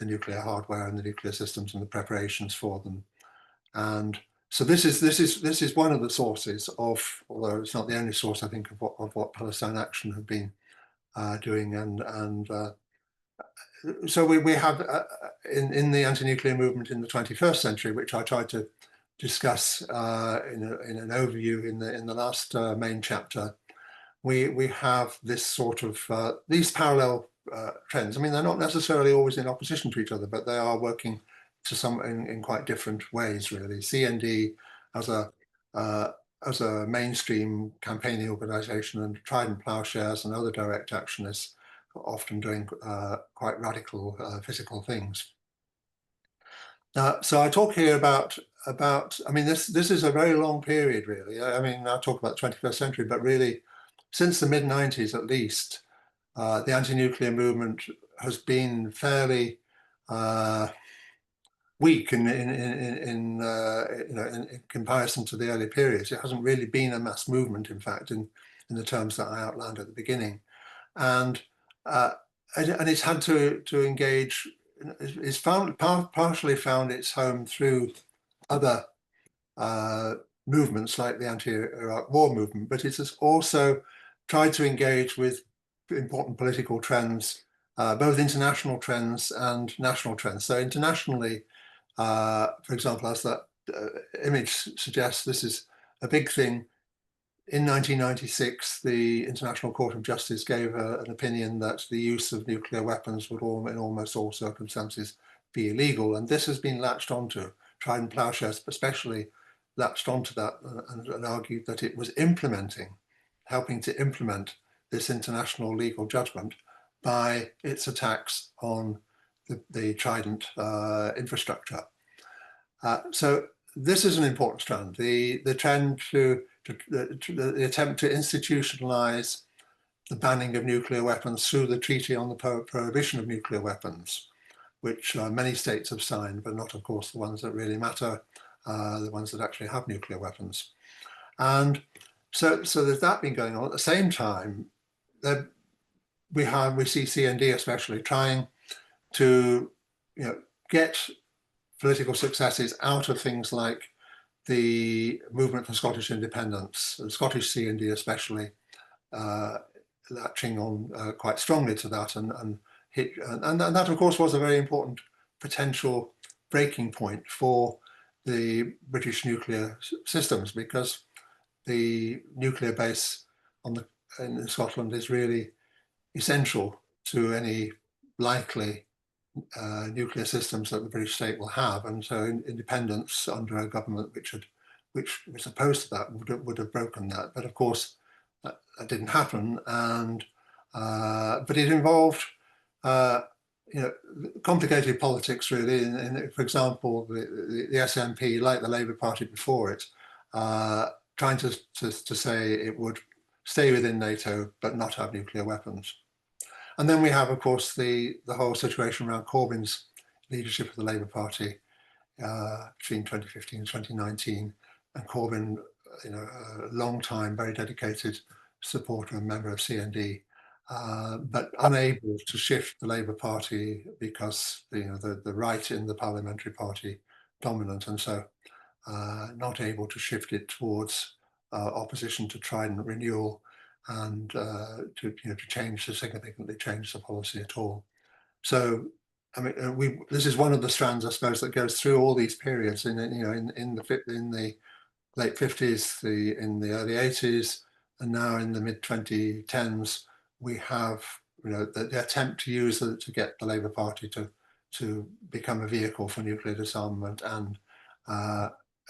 nuclear hardware and the nuclear systems and the preparations for them. And so this is one of the sources of, although it's not the only source, I think, of what Palestine Action have been doing. And so we have in the anti-nuclear movement in the 21st century, which I tried to discuss in an overview in the last main chapter, we have this sort of these parallel trends. I mean, they're not necessarily always in opposition to each other, but they are working to in quite different ways, really. CND as a mainstream campaigning organization, and Trident Ploughshares and other direct actionists often doing quite radical physical things. So I talk here about I mean, this is a very long period, really. I mean, I talk about the 21st century, but really since the mid-90s at least, the anti-nuclear movement has been fairly weak in comparison to the early periods. It hasn't really been a mass movement, in fact, in the terms that I outlined at the beginning, and it's had to engage. It's partially found its home through other movements like the anti-Iraq war movement, but it has also tried to engage with important political trends, both international trends and national trends. So internationally, for example, as that image suggests, this is a big thing in 1996, the International Court of Justice gave an opinion that the use of nuclear weapons would in almost all circumstances be illegal. And this has been latched onto. Trident Plowshares especially latched onto that and argued that it was helping to implement this international legal judgment by its attacks on the Trident infrastructure. So this is an important strand. The trend the attempt to institutionalize the banning of nuclear weapons through the Treaty on the Prohibition of Nuclear Weapons, which many states have signed, but not, of course, the ones that really matter, the ones that actually have nuclear weapons. And so there's that been going on. At the same time, we see CND especially trying to get political successes out of things like the movement for Scottish independence, the Scottish CND especially, latching on quite strongly to that, and that of course was a very important potential breaking point for the British nuclear systems, because the nuclear base in Scotland is really essential to any likely nuclear systems that the British state will have, and so independence under a government which was opposed to that would have broken that. But of course, that didn't happen, and but it involved complicated politics really. For example, the SNP, like the Labour Party before it, trying to say it would stay within NATO but not have nuclear weapons. And then we have, of course, the whole situation around Corbyn's leadership of the Labour Party between 2015 and 2019. And Corbyn, a long time, very dedicated supporter and member of CND, but unable to shift the Labour Party because the right in the parliamentary party dominant, and so not able to shift it towards opposition to Trident renewal, and to significantly change the policy at all. So, I mean, this is one of the strands, I suppose, that goes through all these periods. In the late 50s, in the early 80s, and now in the mid 2010s, we have the attempt to get the Labour Party to become a vehicle for nuclear disarmament, and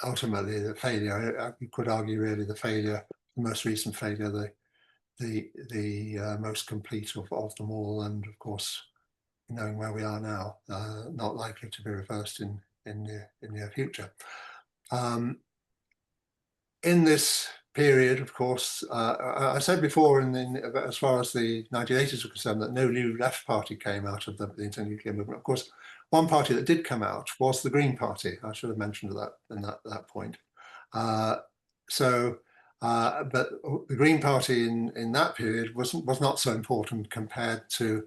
ultimately the failure. You could argue really the most recent failure, the most complete of them all, and of course, knowing where we are now, not likely to be reversed in the near future. In this period, of course, I said before, as far as the 1980s were concerned, that no new left party came out of the anti-nuclear movement. Of course, one party that did come out was the Green Party. I should have mentioned that in that point. But the Green Party in that period was not so important compared to,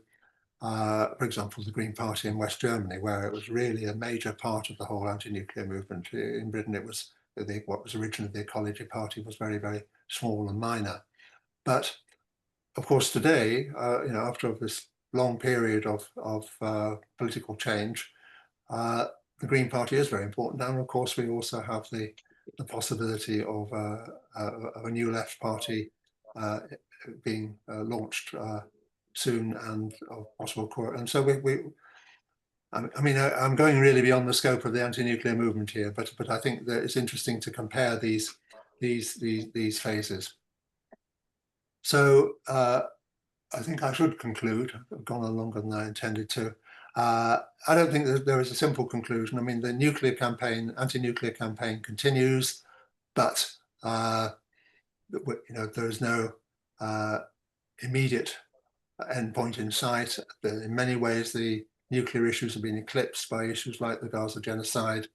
for example, the Green Party in West Germany, where it was really a major part of the whole anti-nuclear movement. In Britain, it was what was originally the Ecology Party was very, very small and minor. But of course, today, after this long period of political change, the Green Party is very important. And of course, we also have the possibility of a new left party being launched soon, and of possible core. And so I'm going really beyond the scope of the anti-nuclear movement here, but I think that it's interesting to compare these phases. So I think I should conclude. I've gone on longer than I intended to. I don't think that there is a simple conclusion. I mean, the anti-nuclear campaign continues, but there is no immediate endpoint in sight. In many ways, the nuclear issues have been eclipsed by issues like the Gaza genocide,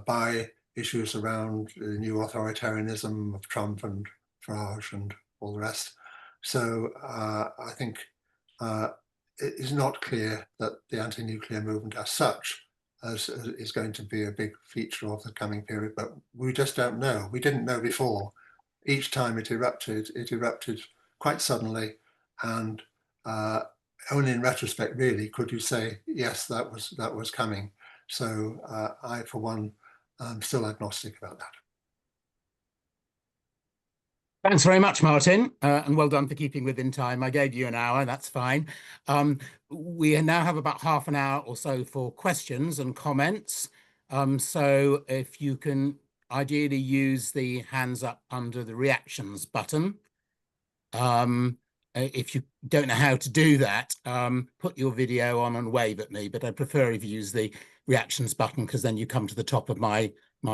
by issues around the new authoritarianism of Trump and Farage and all the rest. So I think it is not clear that the anti-nuclear movement as such is going to be a big feature of the coming period, but we just don't know. We didn't know before. Each time it erupted quite suddenly, and only in retrospect, really, could you say, yes, that was coming. So I, for one, am still agnostic about that. Thanks very much, Martin, and well done for keeping within time. I gave you an hour, that's fine. We now have about half an hour or so for questions and comments. So if you can ideally use the hands up under the reactions button. If you don't know how to do that, put your video on and wave at me, but I prefer if you use the reactions button because then you come to the top of my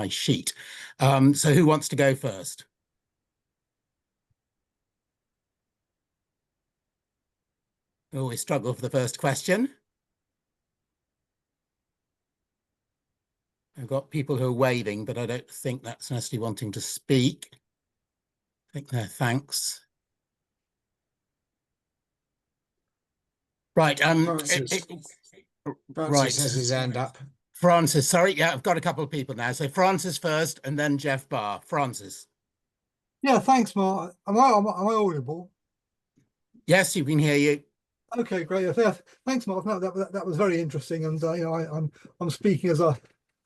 sheet. So who wants to go first? Always struggle for the first question. I've got people who are waving, but I don't think that's necessarily wanting to speak. I think they're thanks. Right. Francis Right. has his hand up. Francis, sorry. Yeah, I've got a couple of people now. So Francis first and then Jeff Barr. Francis. Yeah, thanks, Mark. Am I audible? Yes, you can hear you. Okay, great. Yeah, thanks, Mark. No, that was very interesting, and you know, I'm speaking as a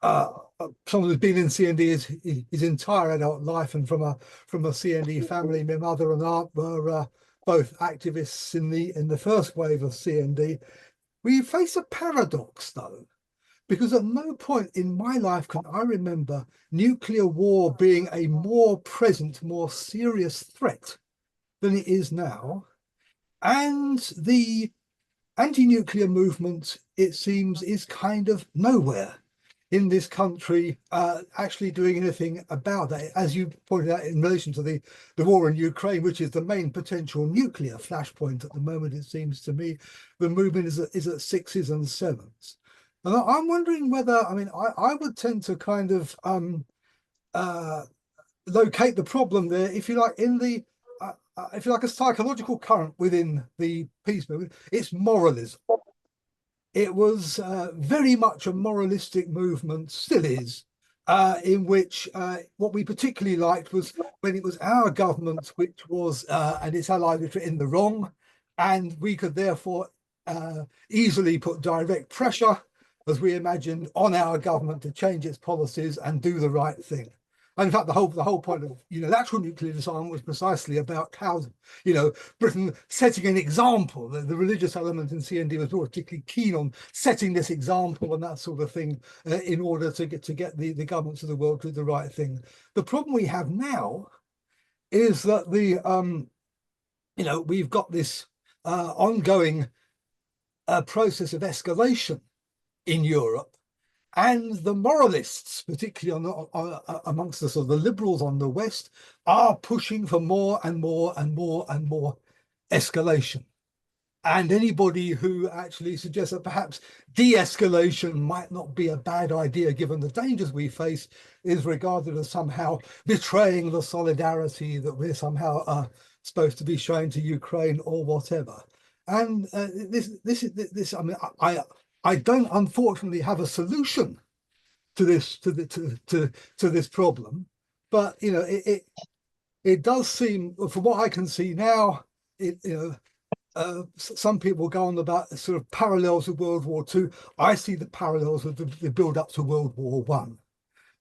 someone who's been in CND his entire adult life, and from a CND family. My mother and aunt were both activists in the first wave of CND. We face a paradox, though, because at no point in my life can I remember nuclear war being a more present, more serious threat than it is now. And the anti-nuclear movement, it seems, is kind of nowhere in this country actually doing anything about that. As you pointed out in relation to the war in Ukraine, which is the main potential nuclear flashpoint at the moment, it seems to me, the movement is at sixes and sevens. And I'm wondering whether, I mean, I would tend to kind of locate the problem there, if you like, in the if you like, a psychological current within the peace movement. It's moralism. It was very much a moralistic movement, still is, in which what we particularly liked was when it was our government which was and its allies which were in the wrong, and we could therefore easily put direct pressure, as we imagined, on our government to change its policies and do the right thing. And in fact, the whole point of unilateral nuclear disarmament was precisely about how Britain setting an example. The religious element in CND was particularly keen on setting this example and that sort of thing in order to get the governments of the world to do the right thing. The problem we have now is that we've got this ongoing process of escalation in Europe. And the moralists, particularly amongst the sort of the liberals on the West, are pushing for more and more and more and more escalation. And anybody who actually suggests that perhaps de-escalation might not be a bad idea given the dangers we face is regarded as somehow betraying the solidarity that we're somehow supposed to be showing to Ukraine or whatever. And this. I mean, I don't unfortunately have a solution to this this problem, but it does seem, from what I can see now, some people go on about sort of parallels with World War II. I see the parallels with the build up to World War I.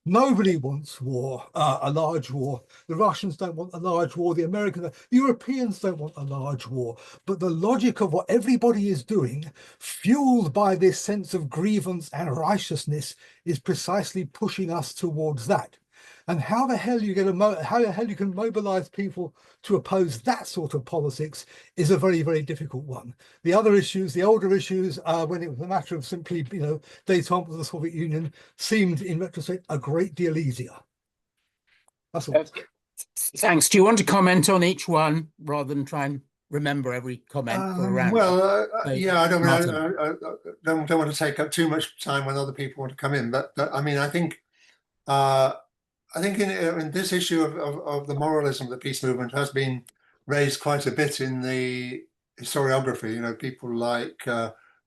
Nobody wants war, a large war. The Russians don't want a large war. The Americans, the Europeans don't want a large war. But the logic of what everybody is doing, fueled by this sense of grievance and righteousness, is precisely pushing us towards that. And how the hell you can mobilize people to oppose that sort of politics is a very, very difficult one. The other issues, the older issues, when it was a matter of simply, détente with the Soviet Union, seemed in retrospect a great deal easier. That's all. Thanks. Do you want to comment on each one rather than try and remember every comment for a round? Well, yeah, I don't want to take up too much time when other people want to come in, but I mean, I think in this issue of the moralism of the peace movement has been raised quite a bit in the historiography. People like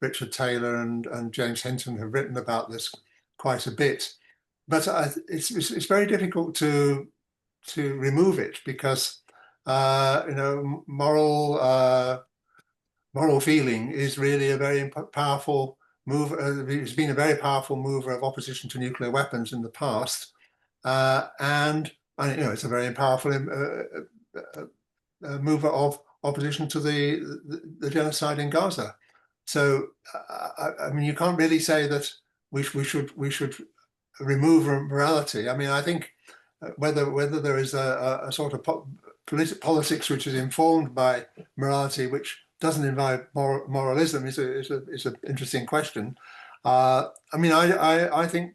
Richard Taylor and James Hinton have written about this quite a bit, but it's very difficult to remove it because moral feeling is really a very powerful mover. It's been a very powerful mover of opposition to nuclear weapons in the past. And it's a very powerful mover of opposition to the genocide in Gaza. So I mean, you can't really say that we should remove morality. I mean, I think whether there is a sort of politics which is informed by morality, which doesn't involve moralism, is an interesting question. I mean, I think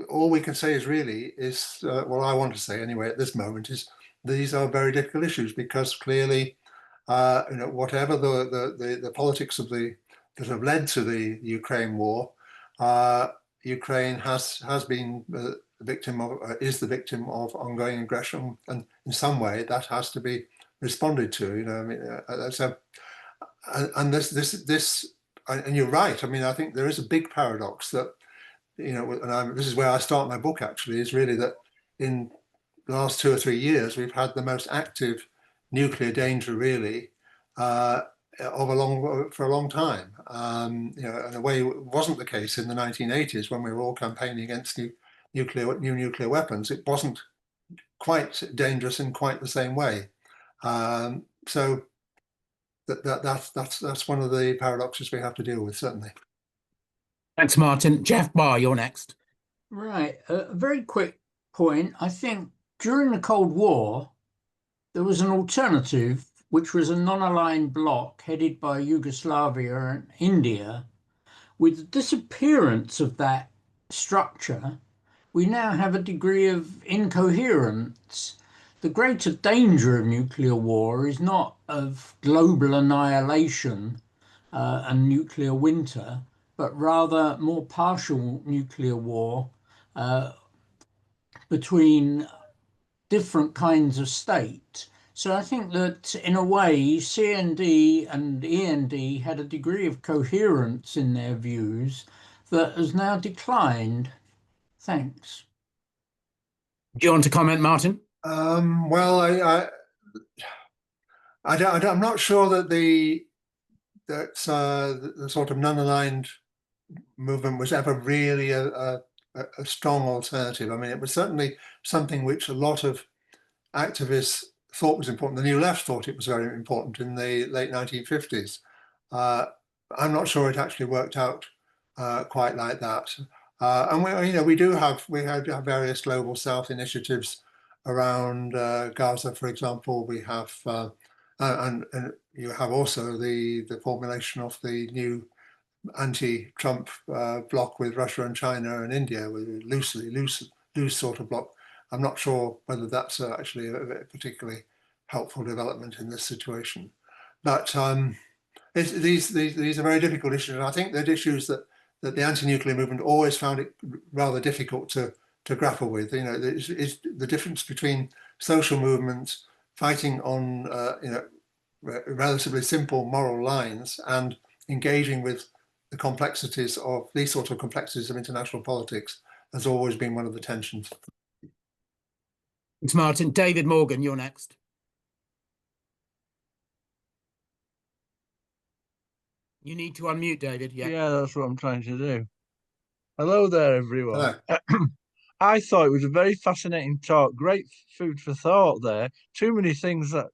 all we can say is really is what I want to say anyway at this moment is these are very difficult issues, because clearly, whatever the politics of that have led to the Ukraine war, Ukraine has been the victim of, is the victim of ongoing aggression, and in some way that has to be responded to. I mean, so, and this, and you're right. I mean, I think there is a big paradox that, and this is where I start my book. Actually, is really that in the last 2 or 3 years we've had the most active nuclear danger, really, for a long time. In a way, it wasn't the case in the 1980s when we were all campaigning against new nuclear weapons. It wasn't quite dangerous in quite the same way. So that's one of the paradoxes we have to deal with, certainly. Thanks, Martin. Jeff Barr, you're next. Right. A very quick point. I think during the Cold War, there was an alternative, which was a non-aligned bloc headed by Yugoslavia and India. With the disappearance of that structure, we now have a degree of incoherence. The greater danger of nuclear war is not of global annihilation and nuclear winter, but rather more partial nuclear war between different kinds of state. So I think that in a way, CND and END had a degree of coherence in their views that has now declined. Thanks. Do you want to comment, Martin? Well, I'm not sure that the sort of non-aligned movement was ever really a strong alternative. I mean, it was certainly something which a lot of activists thought was important. The New Left thought it was very important in the late 1950s. I'm not sure it actually worked out quite like that. And we have various global South initiatives around Gaza, for example. We have and you have also the formulation of the new anti-Trump bloc with Russia and China and India, with a loose sort of bloc. I'm not sure whether that's actually a particularly helpful development in this situation. But these are very difficult issues, and I think they're issues that the anti-nuclear movement always found it rather difficult to grapple with. Is the difference between social movements fighting on relatively simple moral lines and engaging with the complexities of these sort of complexities of international politics has always been one of the tensions. Thanks, Martin. David Morgan, you're next. You need to unmute, David. Yeah, that's what I'm trying to do. Hello there, everyone. Hello. I thought it was a very fascinating talk. Great food for thought there. Too many things that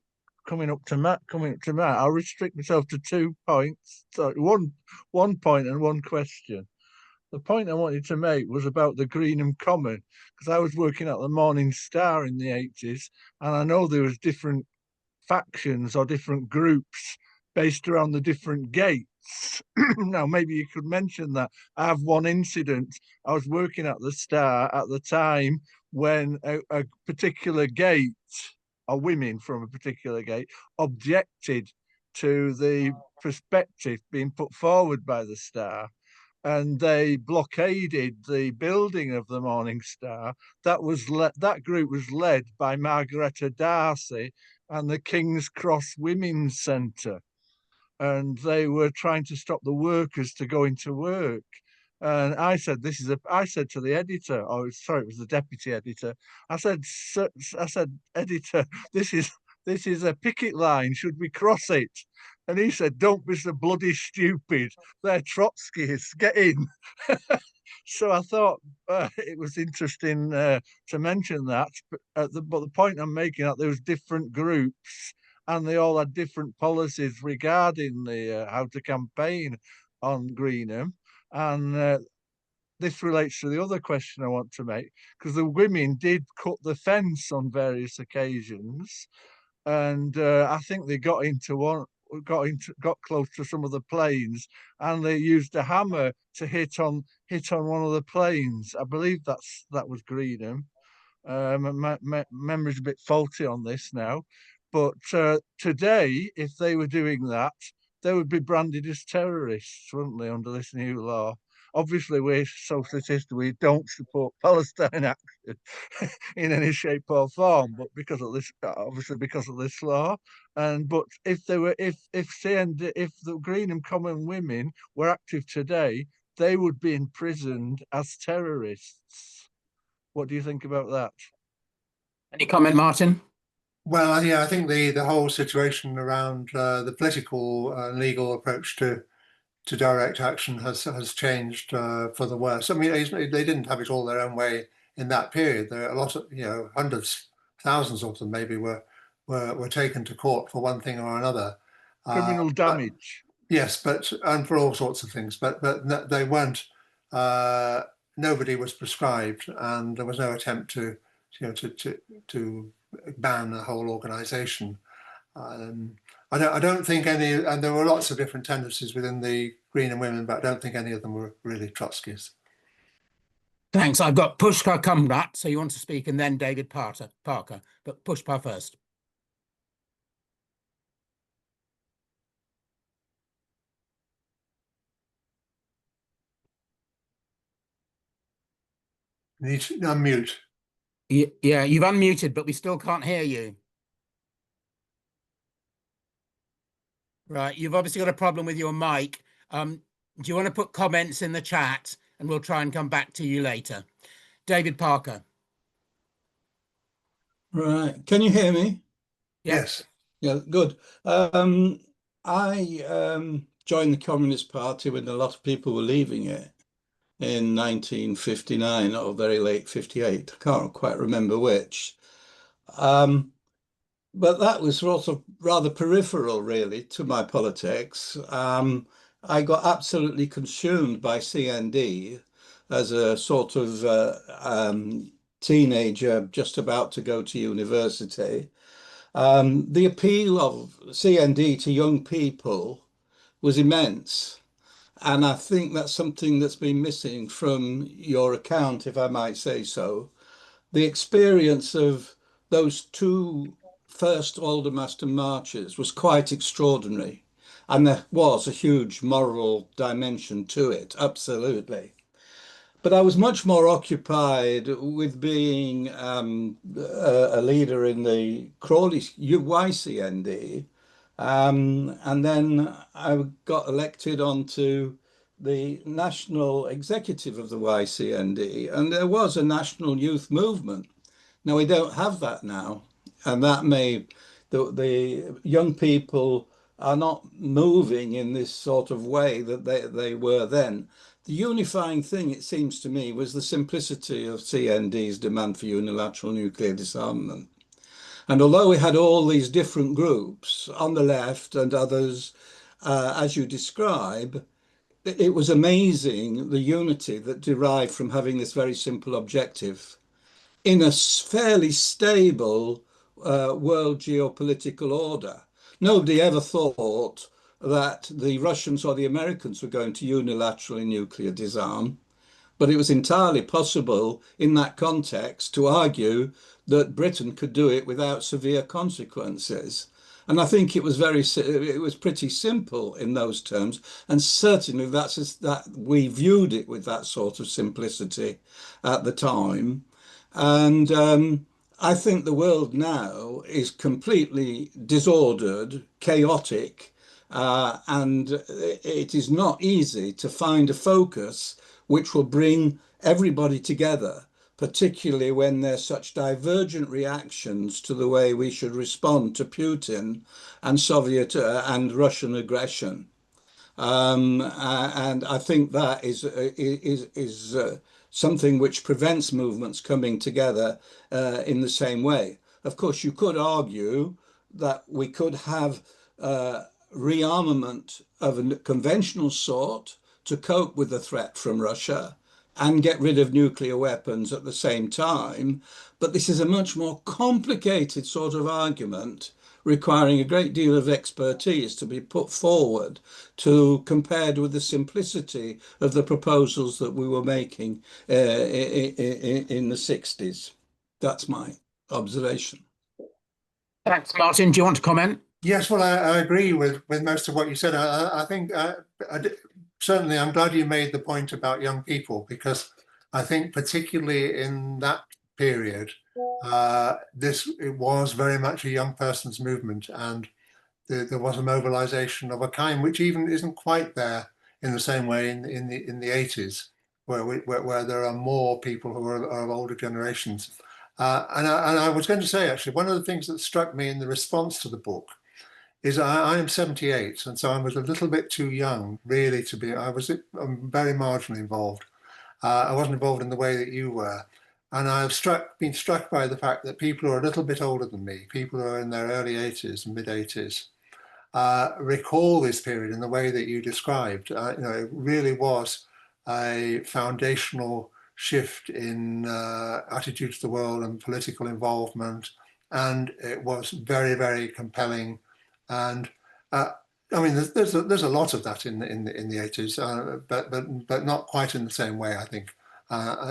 coming up to Matt. I'll restrict myself to 2 points. So one point and one question. The point I wanted to make was about the Greenham Common, because I was working at the Morning Star in the 80s, and I know there was different factions or different groups based around the different gates. Now, maybe you could mention that. I have one incident. I was working at the Star at the time when a particular gate, or women from a particular gate, objected to the perspective being put forward by the Star, and they blockaded the building of the Morning Star. That group was led by Margaretta Darcy and the King's Cross Women's Centre, and they were trying to stop the workers to go into work. And I said, I said to the editor, oh, sorry, it was the deputy editor. I said, editor, this is a picket line. Should we cross it? And he said, don't be so bloody stupid. They're Trotskyists. Get in. So I thought it was interesting to mention that. But the point I'm making that there was different groups, and they all had different policies regarding the how to campaign on Greenham, and this relates to the other question I want to make, because the women did cut the fence on various occasions, and I think they got close to some of the planes, and they used a hammer to hit on one of the planes. I believe that was Greenham. My memory's a bit faulty on this now, but today, if they were doing that, they would be branded as terrorists, wouldn't they, under this new law? Obviously, we're socialist. We don't support Palestine action in any shape or form, but because of this, obviously because of this law. But if the Greenham Common women were active today, they would be imprisoned as terrorists. What do you think about that? Any comment, Martin? Well, yeah, I think the whole situation around the political and legal approach to direct action has changed for the worse. I mean, they didn't have it all their own way in that period. There are a lot of, hundreds, thousands of them maybe were taken to court for one thing or another. Criminal damage. Yes, and for all sorts of things, but they weren't. Nobody was prescribed, and there was no attempt to ban the whole organisation. I don't think any, and there were lots of different tendencies within the Greenham women, but I don't think any of them were really Trotskyists. Thanks. I've got Pushpa Kumrat, so you want to speak, and then David Parker, but Pushpa first. You need to unmute. Yeah, you've unmuted, but we still can't hear you. Right, you've obviously got a problem with your mic. Do you want to put comments in the chat, and we'll try and come back to you later? David Parker. Right, can you hear me? Yes. Yeah, good. I joined the Communist Party when a lot of people were leaving it in 1959 or very late 58. I can't quite remember which. But that was sort of rather peripheral, really, to my politics. I got absolutely consumed by CND as a sort of teenager just about to go to university. The appeal of CND to young people was immense. And I think that's something that's been missing from your account, if I might say so. The experience of those two first Aldermaston marches was quite extraordinary. And there was a huge moral dimension to it, absolutely. But I was much more occupied with being a leader in the Crawley YCND. And then I got elected onto the national executive of the YCND, and there was a national youth movement. Now we don't have that now, and that the young people are not moving in this sort of way that they were then. The unifying thing, it seems to me, was the simplicity of CND's demand for unilateral nuclear disarmament. And although we had all these different groups on the left and others, as you describe, it was amazing the unity that derived from having this very simple objective in a fairly stable world geopolitical order. Nobody ever thought that the Russians or the Americans were going to unilaterally nuclear disarm, but it was entirely possible in that context to argue that Britain could do it without severe consequences. And I think it was pretty simple in those terms, and certainly that we viewed it with that sort of simplicity at the time. And I think the world now is completely disordered, chaotic, and it is not easy to find a focus which will bring everybody together, particularly when there's such divergent reactions to the way we should respond to Putin and Soviet and Russian aggression. And I think that is something which prevents movements coming together in the same way. Of course, you could argue that we could have rearmament of a conventional sort to cope with the threat from Russia and get rid of nuclear weapons at the same time. But this is a much more complicated sort of argument, requiring a great deal of expertise to be put forward, to compared with the simplicity of the proposals that we were making in the 60s. That's my observation. Thanks, Martin. Do you want to comment? Yes, well, I agree with most of what you said. I think certainly I'm glad you made the point about young people, because I think particularly in that period, it was very much a young person's movement, and there was a mobilization of a kind which even isn't quite there in the same way in the 80s, where there are more people who are of older generations. And I was going to say, actually, one of the things that struck me in the response to the book is I am 78, and so I was a little bit too young, really, to be. I'm very marginally involved. I wasn't involved in the way that you were, and I've been struck by the fact that people who are a little bit older than me, people who are in their early 80s and mid 80s, recall this period in the way that you described. It really was a foundational shift in attitude to the world and political involvement, and it was very, very compelling. And I mean, there's a lot of that in the 80s, but not quite in the same way, I think.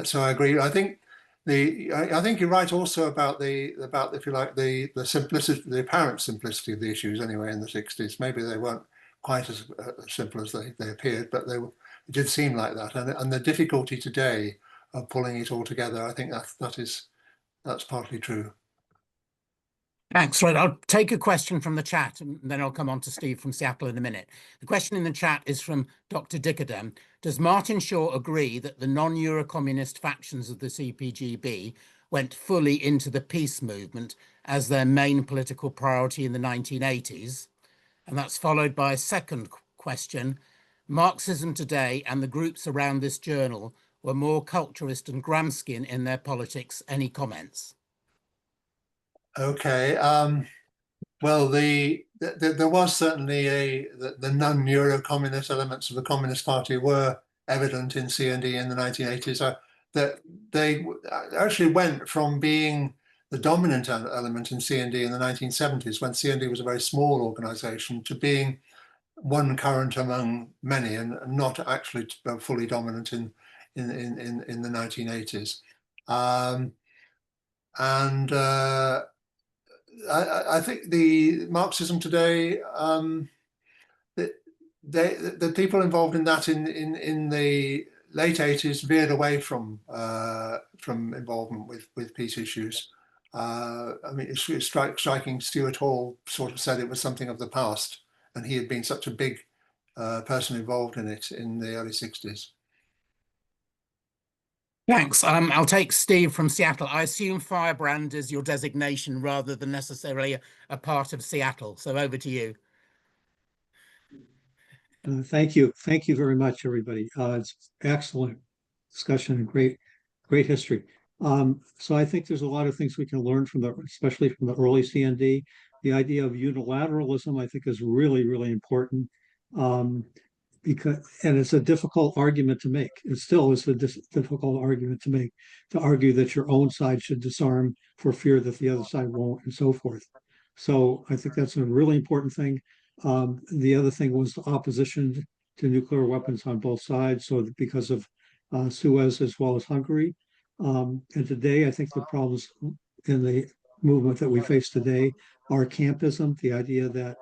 So I agree. I think you're right also about if you like the simplicity, the apparent simplicity of the issues anyway in the 60s. Maybe they weren't quite as simple as they appeared, but it did seem like that. And the difficulty today of pulling it all together, I think that's partly true. Thanks. Right, I'll take a question from the chat, and then I'll come on to Steve from Seattle in a minute. The question in the chat is from Dr. Dickadem. Does Martin Shaw agree that the non-Euro-communist factions of the CPGB went fully into the peace movement as their main political priority in the 1980s? And that's followed by a second question. Marxism Today and the groups around this journal were more culturist and Gramscian in their politics. Any comments? Okay. Well, there was certainly the non-Euro-communist elements of the Communist Party were evident in CND in the 1980s. That they actually went from being the dominant element in CND in the 1970s, when CND was a very small organization, to being one current among many, and not actually fully dominant in the 1980s. I think the Marxism Today, the people involved in that in the late 80s veered away from involvement with peace issues. I mean, it's striking. Stuart Hall sort of said it was something of the past, and he had been such a big person involved in it in the early 60s. Thanks. I'll take Steve from Seattle. I assume Firebrand is your designation rather than necessarily a part of Seattle. So over to you. Thank you. Thank you very much, everybody. It's excellent discussion and great history. So I think there's a lot of things we can learn from especially from the early CND. The idea of unilateralism, I think, is really, really important. And it's a difficult argument to make. It still is a difficult argument to make, to argue that your own side should disarm for fear that the other side won't, and so forth. So I think that's a really important thing. The other thing was the opposition to nuclear weapons on both sides. So because of Suez as well as Hungary. And today, I think the problems in the movement that we face today are campism, the idea that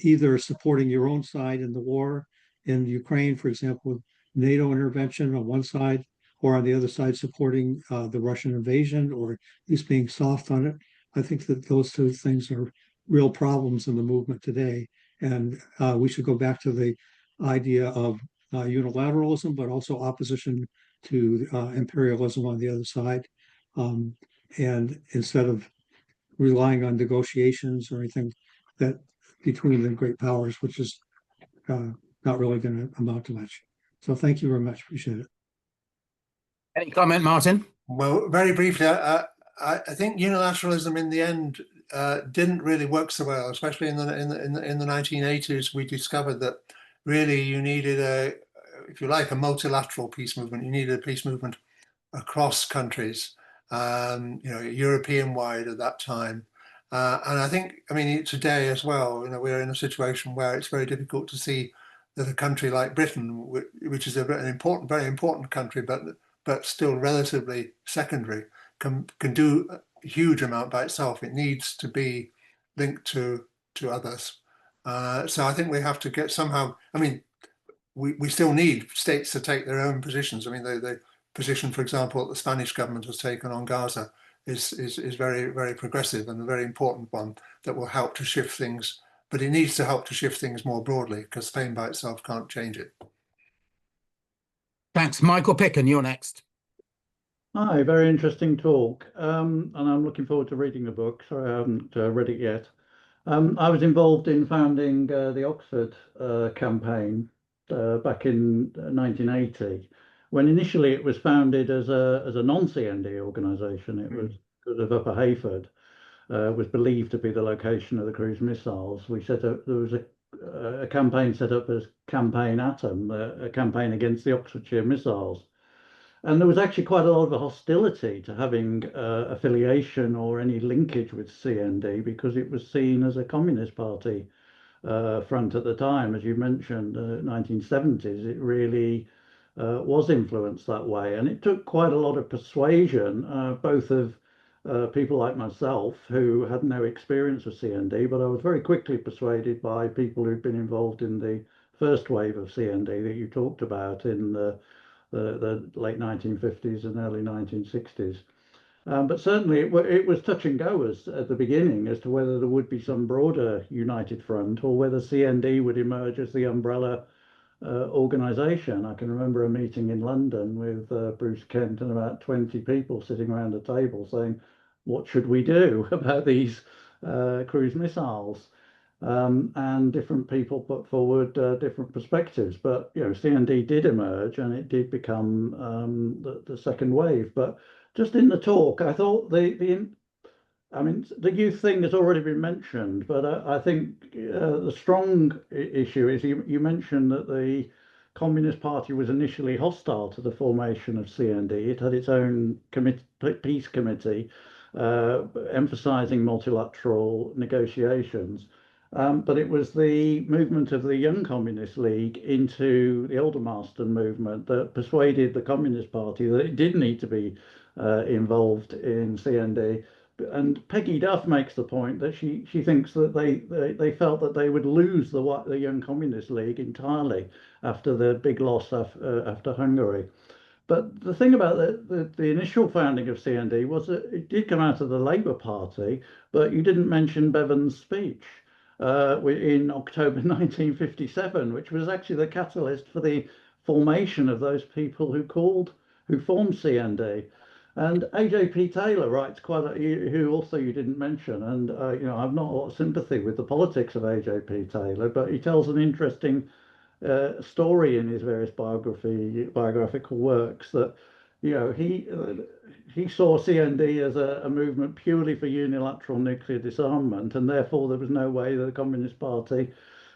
either supporting your own side in the war in Ukraine, for example, NATO intervention on one side, or on the other side supporting the Russian invasion, or at least being soft on it. I think that those two things are real problems in the movement today. And we should go back to the idea of unilateralism, but also opposition to imperialism on the other side. And instead of relying on negotiations or anything that between the great powers, which is not really going to amount to much. So thank you very much. Appreciate it. Any comment, Martin? Well, very briefly, I think unilateralism in the end didn't really work so well, especially in the 1980s. We discovered that really you needed if you like, a multilateral peace movement. You needed a peace movement across countries, European-wide at that time. And I think, I mean, today as well, we're in a situation where it's very difficult to see that a country like Britain, which is very important country, but still relatively secondary, can do a huge amount by itself. It needs to be linked to others. So I think we have to get somehow, I mean, we still need states to take their own positions. I mean, the position, for example, that the Spanish government has taken on Gaza is very, very progressive and a very important one that will help to shift things. But it needs to help to shift things more broadly, because Spain by itself can't change it. Thanks. Michael Picken, you're next. Hi, very interesting talk. And I'm looking forward to reading the book. Sorry, I haven't read it yet. I was involved in founding the Oxford campaign back in 1980, when initially it was founded as a non-CND organisation. It was because of Upper Hayford. Was believed to be the location of the cruise missiles. We set up, there was a campaign set up as Campaign Atom, a campaign against the Oxfordshire missiles. And there was actually quite a lot of hostility to having affiliation or any linkage with CND, because it was seen as a Communist Party front at the time. As you mentioned, 1970s, it really was influenced that way. And it took quite a lot of persuasion, both of people like myself who had no experience with CND, but I was very quickly persuaded by people who'd been involved in the first wave of CND that you talked about in the late 1950s and early 1960s. But certainly it was touch and go at the beginning as to whether there would be some broader united front or whether CND would emerge as the umbrella organisation. I can remember a meeting in London with Bruce Kent and about 20 people sitting around a table saying, what should we do about these cruise missiles? And different people put forward different perspectives. But CND did emerge, and it did become the second wave. But just in the talk, I thought the youth thing has already been mentioned, but I think the strong issue is you mentioned that the Communist Party was initially hostile to the formation of CND. It had its own peace committee emphasizing multilateral negotiations. But it was the movement of the Young Communist League into the older Marston movement that persuaded the Communist Party that it did need to be involved in CND. And Peggy Duff makes the point that she thinks that they felt that they would lose the Young Communist League entirely after the big loss after Hungary. But the thing about the initial founding of CND was that it did come out of the Labour Party, but you didn't mention Bevan's speech in October 1957, which was actually the catalyst for the formation of those people who formed CND. And A.J.P. Taylor writes who also you didn't mention, and I've not a lot of sympathy with the politics of A.J.P. Taylor, but he tells an interesting story in his various biographical works that he saw CND as a movement purely for unilateral nuclear disarmament, and therefore there was no way that the Communist Party,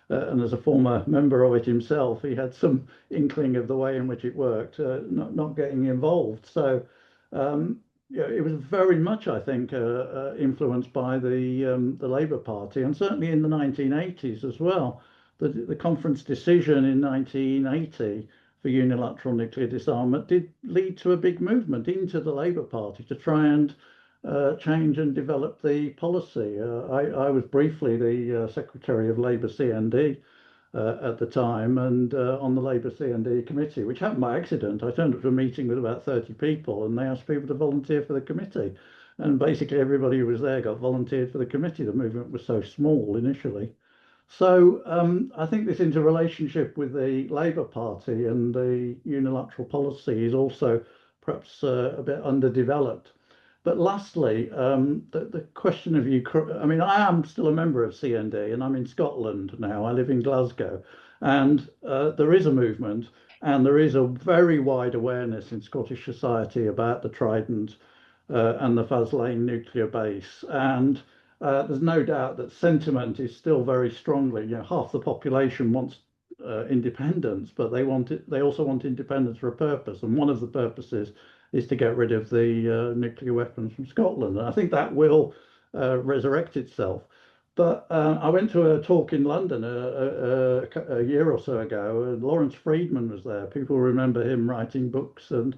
and as a former member of it himself, he had some inkling of the way in which it worked, not getting involved. So it was very much, I think, influenced by the Labour Party, and certainly in the 1980s as well. The conference decision in 1980 for unilateral nuclear disarmament did lead to a big movement into the Labour Party to try and change and develop the policy. I was briefly the Secretary of Labour CND at the time, and on the Labour CND committee, which happened by accident. I turned up to a meeting with about 30 people, and they asked people to volunteer for the committee. And basically everybody who was there got volunteered for the committee. The movement was so small initially. So I think this interrelationship with the Labour Party and the unilateral policy is also perhaps a bit underdeveloped. But lastly, the question of Ukraine, I mean, I am still a member of CND and I'm in Scotland now. I live in Glasgow. And there is a movement and there is a very wide awareness in Scottish society about the Trident and the Faslane nuclear base. And there's no doubt that sentiment is still very strongly, you know, half the population wants independence, but they also want independence for a purpose. And one of the purposes is to get rid of the nuclear weapons from Scotland. And I think that will resurrect itself. But I went to a talk in London a year or so ago, and Lawrence Freedman was there. People remember him writing books and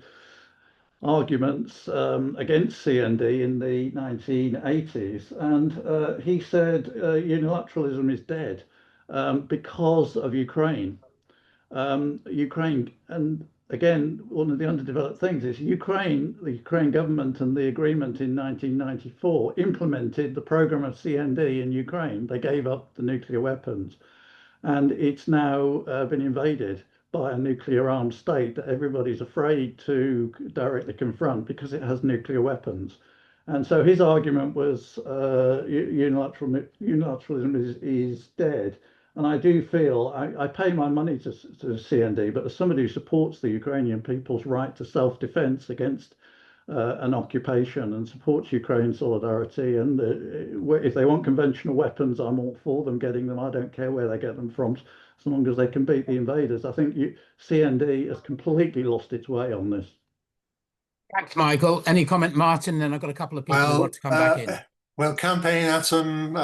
arguments against CND in the 1980s. And he said unilateralism is dead because of Ukraine. Ukraine, and again, one of the underdeveloped things is Ukraine, the Ukraine government and the agreement in 1994 implemented the program of CND in Ukraine. They gave up the nuclear weapons, and it's now been invaded by a nuclear armed state that everybody's afraid to directly confront because it has nuclear weapons. And so his argument was unilateralism is dead. And I do feel I pay my money to CND, but as somebody who supports the Ukrainian people's right to self-defense against an occupation and supports Ukraine solidarity, and if they want conventional weapons, I'm all for them getting them. I don't care where they get them from, as long as they can beat the invaders. I think CND has completely lost its way on this. Thanks, Michael. Any comment, Martin? Then I've got a couple of people who want to come back in. Well, Campaign Atom,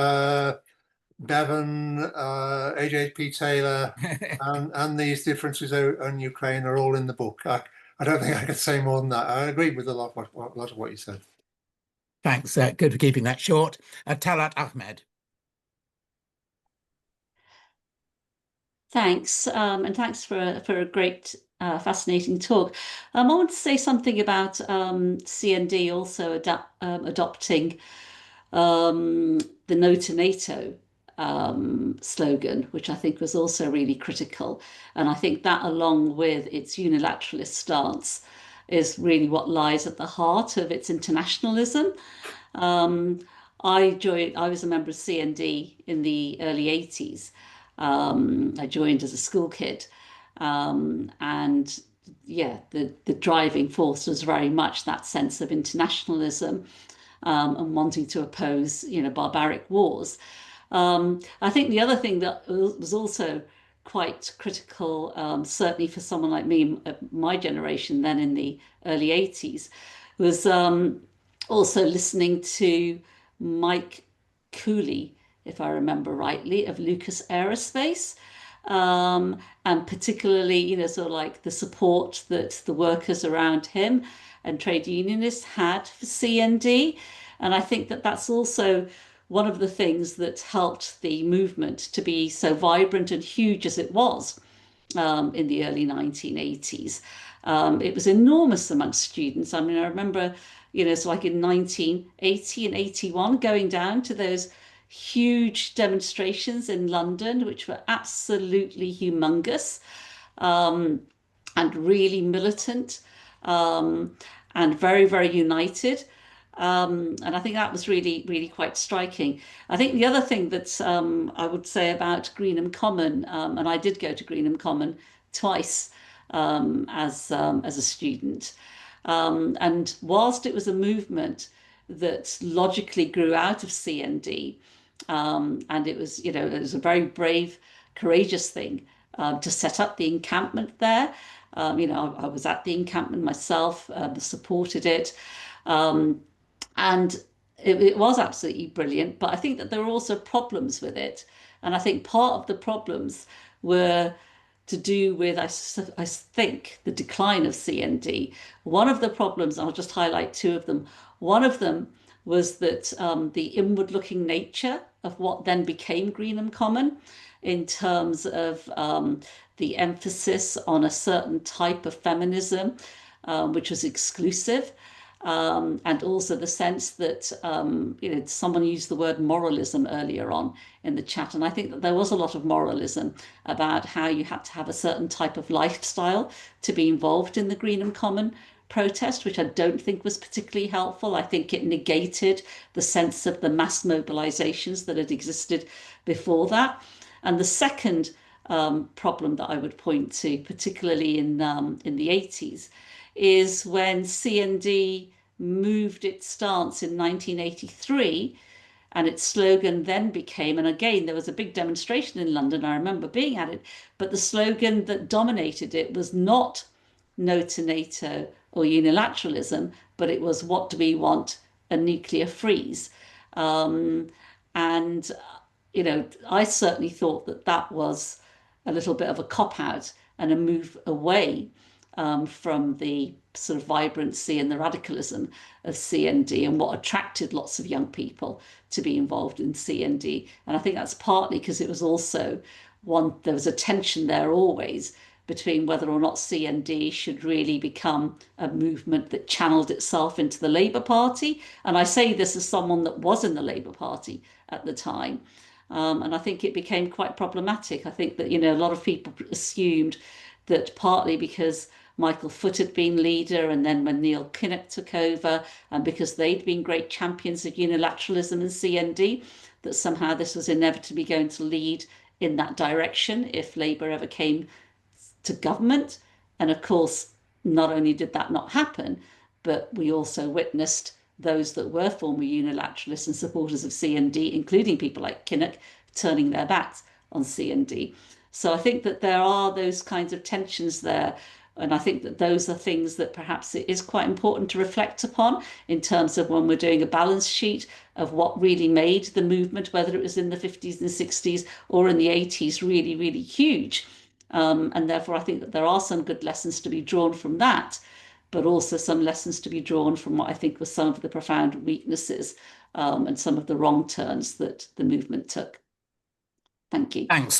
Bevan, AJP Taylor, and these differences on Ukraine are all in the book. I don't think I could say more than that. I agree with a lot of what you said. Thanks. Good for keeping that short. Talat Ahmed. Thanks, and thanks for a great, fascinating talk. I want to say something about CND also adopting the No to NATO slogan, which I think was also really critical. And I think that, along with its unilateralist stance, is really what lies at the heart of its internationalism. I was a member of CND in the early 80s. I joined as a school kid, and yeah, the driving force was very much that sense of internationalism and wanting to oppose, barbaric wars. I think the other thing that was also quite critical, certainly for someone like me, my generation then in the early 80s, was also listening to Mike Cooley, if I remember rightly, of Lucas Aerospace, and particularly, sort of like the support that the workers around him and trade unionists had for CND. And I think that that's also one of the things that helped the movement to be so vibrant and huge as it was in the early 1980s. It was enormous amongst students. I mean, I remember, so like in 1980 and 81, going down to those huge demonstrations in London, which were absolutely humongous and really militant and very, very united. And I think that was really, really quite striking. I think the other thing that I would say about Greenham Common, and I did go to Greenham Common twice as a student, and whilst it was a movement that logically grew out of CND, and it was, it was a very brave, courageous thing to set up the encampment there. I was at the encampment myself, supported it. And it was absolutely brilliant, but I think that there were also problems with it. And I think part of the problems were to do with, I think, the decline of CND. One of the problems, I'll just highlight two of them. One of them was that the inward-looking nature of what then became Greenham Common, in terms of the emphasis on a certain type of feminism, which was exclusive. And also the sense that, someone used the word moralism earlier on in the chat. And I think that there was a lot of moralism about how you had to have a certain type of lifestyle to be involved in the Greenham Common protest, which I don't think was particularly helpful. I think it negated the sense of the mass mobilizations that had existed before that. And the second problem that I would point to, particularly in the 80s, is when CND moved its stance in 1983, and its slogan then became, and again, there was a big demonstration in London, I remember being at it, but the slogan that dominated it was not no to NATO or unilateralism, but it was, what do we want? A nuclear freeze. And, you know, I certainly thought that that was a little bit of a cop-out and a move away from the sort of vibrancy and the radicalism of CND, and what attracted lots of young people to be involved in CND. And I think that's partly because it was also there was a tension there always between whether or not CND should really become a movement that channeled itself into the Labour Party. And I say this as someone that was in the Labour Party at the time. And I think it became quite problematic. I think that, you know, a lot of people assumed that partly because Michael Foot had been leader, and then when Neil Kinnock took over, and because they'd been great champions of unilateralism and CND, that somehow this was inevitably going to lead in that direction if Labour ever came to government. And of course, not only did that not happen, but we also witnessed those that were former unilateralists and supporters of CND, including people like Kinnock, turning their backs on CND. So I think that there are those kinds of tensions there. And I think that those are things that perhaps it is quite important to reflect upon in terms of when we're doing a balance sheet of what really made the movement, whether it was in the 50s and 60s or in the 80s, really, really huge. And therefore, I think that there are some good lessons to be drawn from that, but also some lessons to be drawn from what I think were some of the profound weaknesses and some of the wrong turns that the movement took. Thank you. Thanks.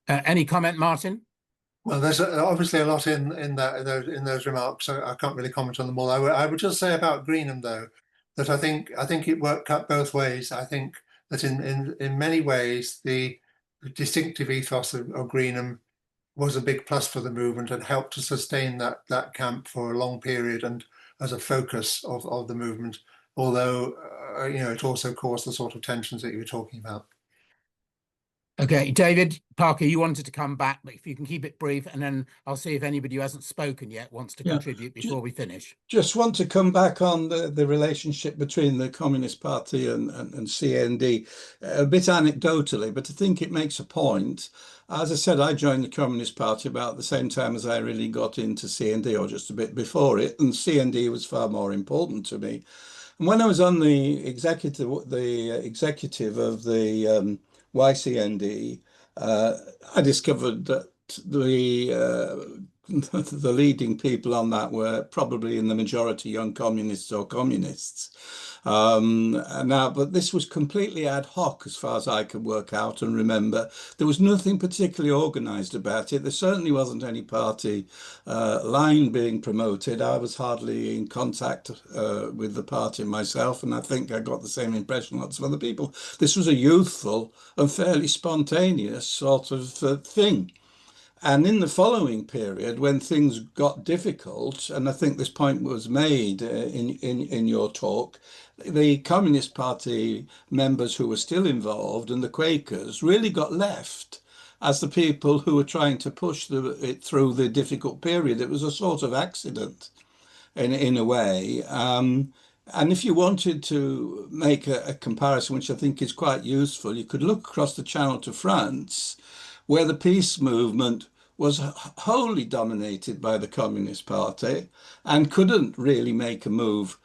Any comment, Martin? Well, there's obviously a lot in those remarks. So I can't really comment on them all. I would just say about Greenham, though, that I think it worked out both ways. I think that in many ways the distinctive ethos of Greenham was a big plus for the movement and helped to sustain that camp for a long period and as a focus of the movement. Although you know, it also caused the sort of tensions that you were talking about. Okay, David Parker, you wanted to come back, but if you can keep it brief, and then I'll see if anybody who hasn't spoken yet wants to contribute before we finish. Just want to come back on the relationship between the Communist Party and CND, a bit anecdotally, but I think it makes a point. As I said, I joined the Communist Party about the same time as I really got into CND, or just a bit before it, and CND was far more important to me. And when I was on the executive of the YCND, I discovered that the leading people on that were probably in the majority young communists or communists. Now, but this was completely ad hoc as far as I could work out and remember. There was nothing particularly organised about it. There certainly wasn't any party line being promoted. I was hardly in contact with the party myself, and I think I got the same impression lots of other people. This was a youthful and fairly spontaneous sort of thing. And in the following period, when things got difficult, and I think this point was made in your talk, the Communist Party members who were still involved and the Quakers really got left as the people who were trying to push it through the difficult period. It was a sort of accident in a way. And if you wanted to make a comparison, which I think is quite useful, you could look across the Channel to France, where the peace movement was wholly dominated by the Communist Party and couldn't really make a move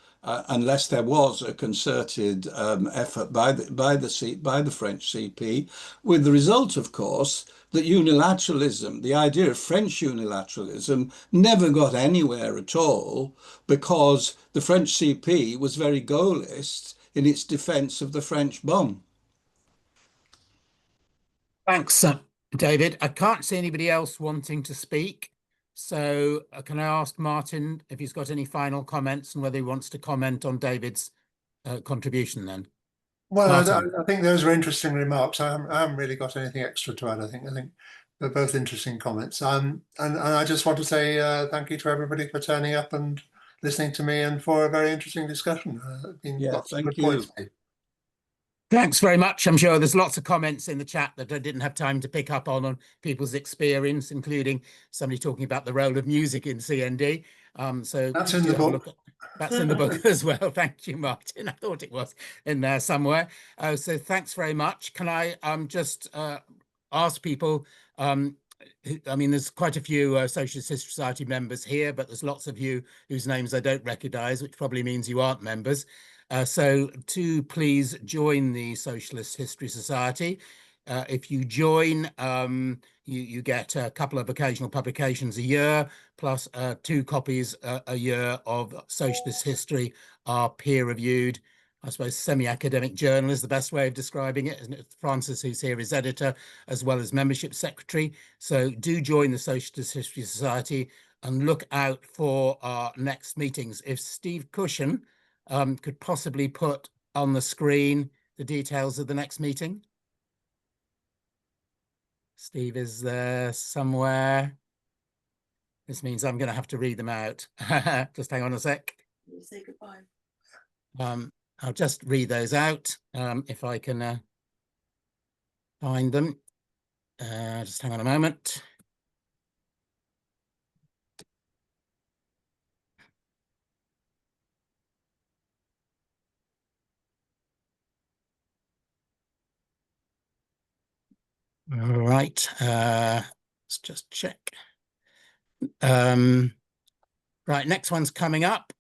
unless there was a concerted effort by the French CP, with the result, of course, that unilateralism, the idea of French unilateralism, never got anywhere at all because the French CP was very Gaullist in its defence of the French bomb. Thanks, David. I can't see anybody else wanting to speak. So can I ask Martin if he's got any final comments and whether he wants to comment on David's contribution then? Well, I think those are interesting remarks. I haven't really got anything extra to add. I think they're both interesting comments. And I just want to say thank you to everybody for turning up and listening to me and for a very interesting discussion. Been Yeah, lots of thank good points you. made. Thanks very much. I'm sure there's lots of comments in the chat that I didn't have time to pick up on people's experience, including somebody talking about the role of music in CND. So That's please in do the have a book. look that's in the book as well. Thank you, Martin. I thought it was in there somewhere. So thanks very much. Can I just ask people, I mean, there's quite a few Socialist History Society members here, but there's lots of you whose names I don't recognize, which probably means you aren't members. So to please join the Socialist History Society. If you join, you get a couple of occasional publications a year, plus 2 copies a year of Socialist History are peer-reviewed. I suppose semi-academic journal is the best way of describing it, isn't it? Francis, who's here, is editor as well as membership secretary. So do join the Socialist History Society and look out for our next meetings. If Steve Cushion could possibly put on the screen the details of the next meeting. Steve is there somewhere. This means I'm going to have to read them out. Just hang on a sec. We'll say goodbye. I'll just read those out if I can find them. Just hang on a moment. All right, let's just check. Right, next one's coming up.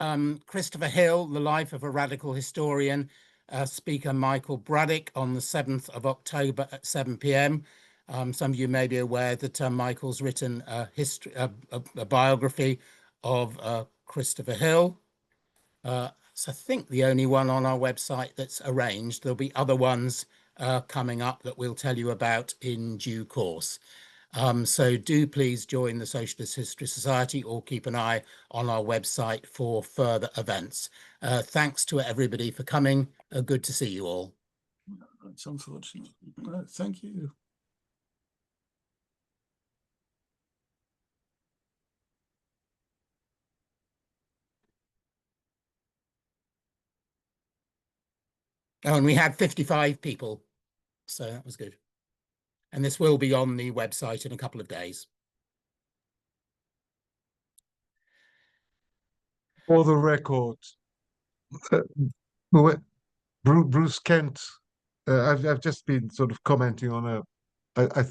Christopher Hill, The Life of a Radical Historian, speaker Michael Braddock on the 7th of October at 7 p.m. Some of you may be aware that Michael's written a biography of Christopher Hill. It's, I think, the only one on our website that's arranged. There'll be other ones coming up that we'll tell you about in due course. So do please join the Socialist History Society or keep an eye on our website for further events. Thanks to everybody for coming. Good to see you all. That's unfortunate. Thank you. Oh, and we had 55 people, so that was good. And this will be on the website in a couple of days. For the record, Bruce Kent, I've just been sort of commenting on I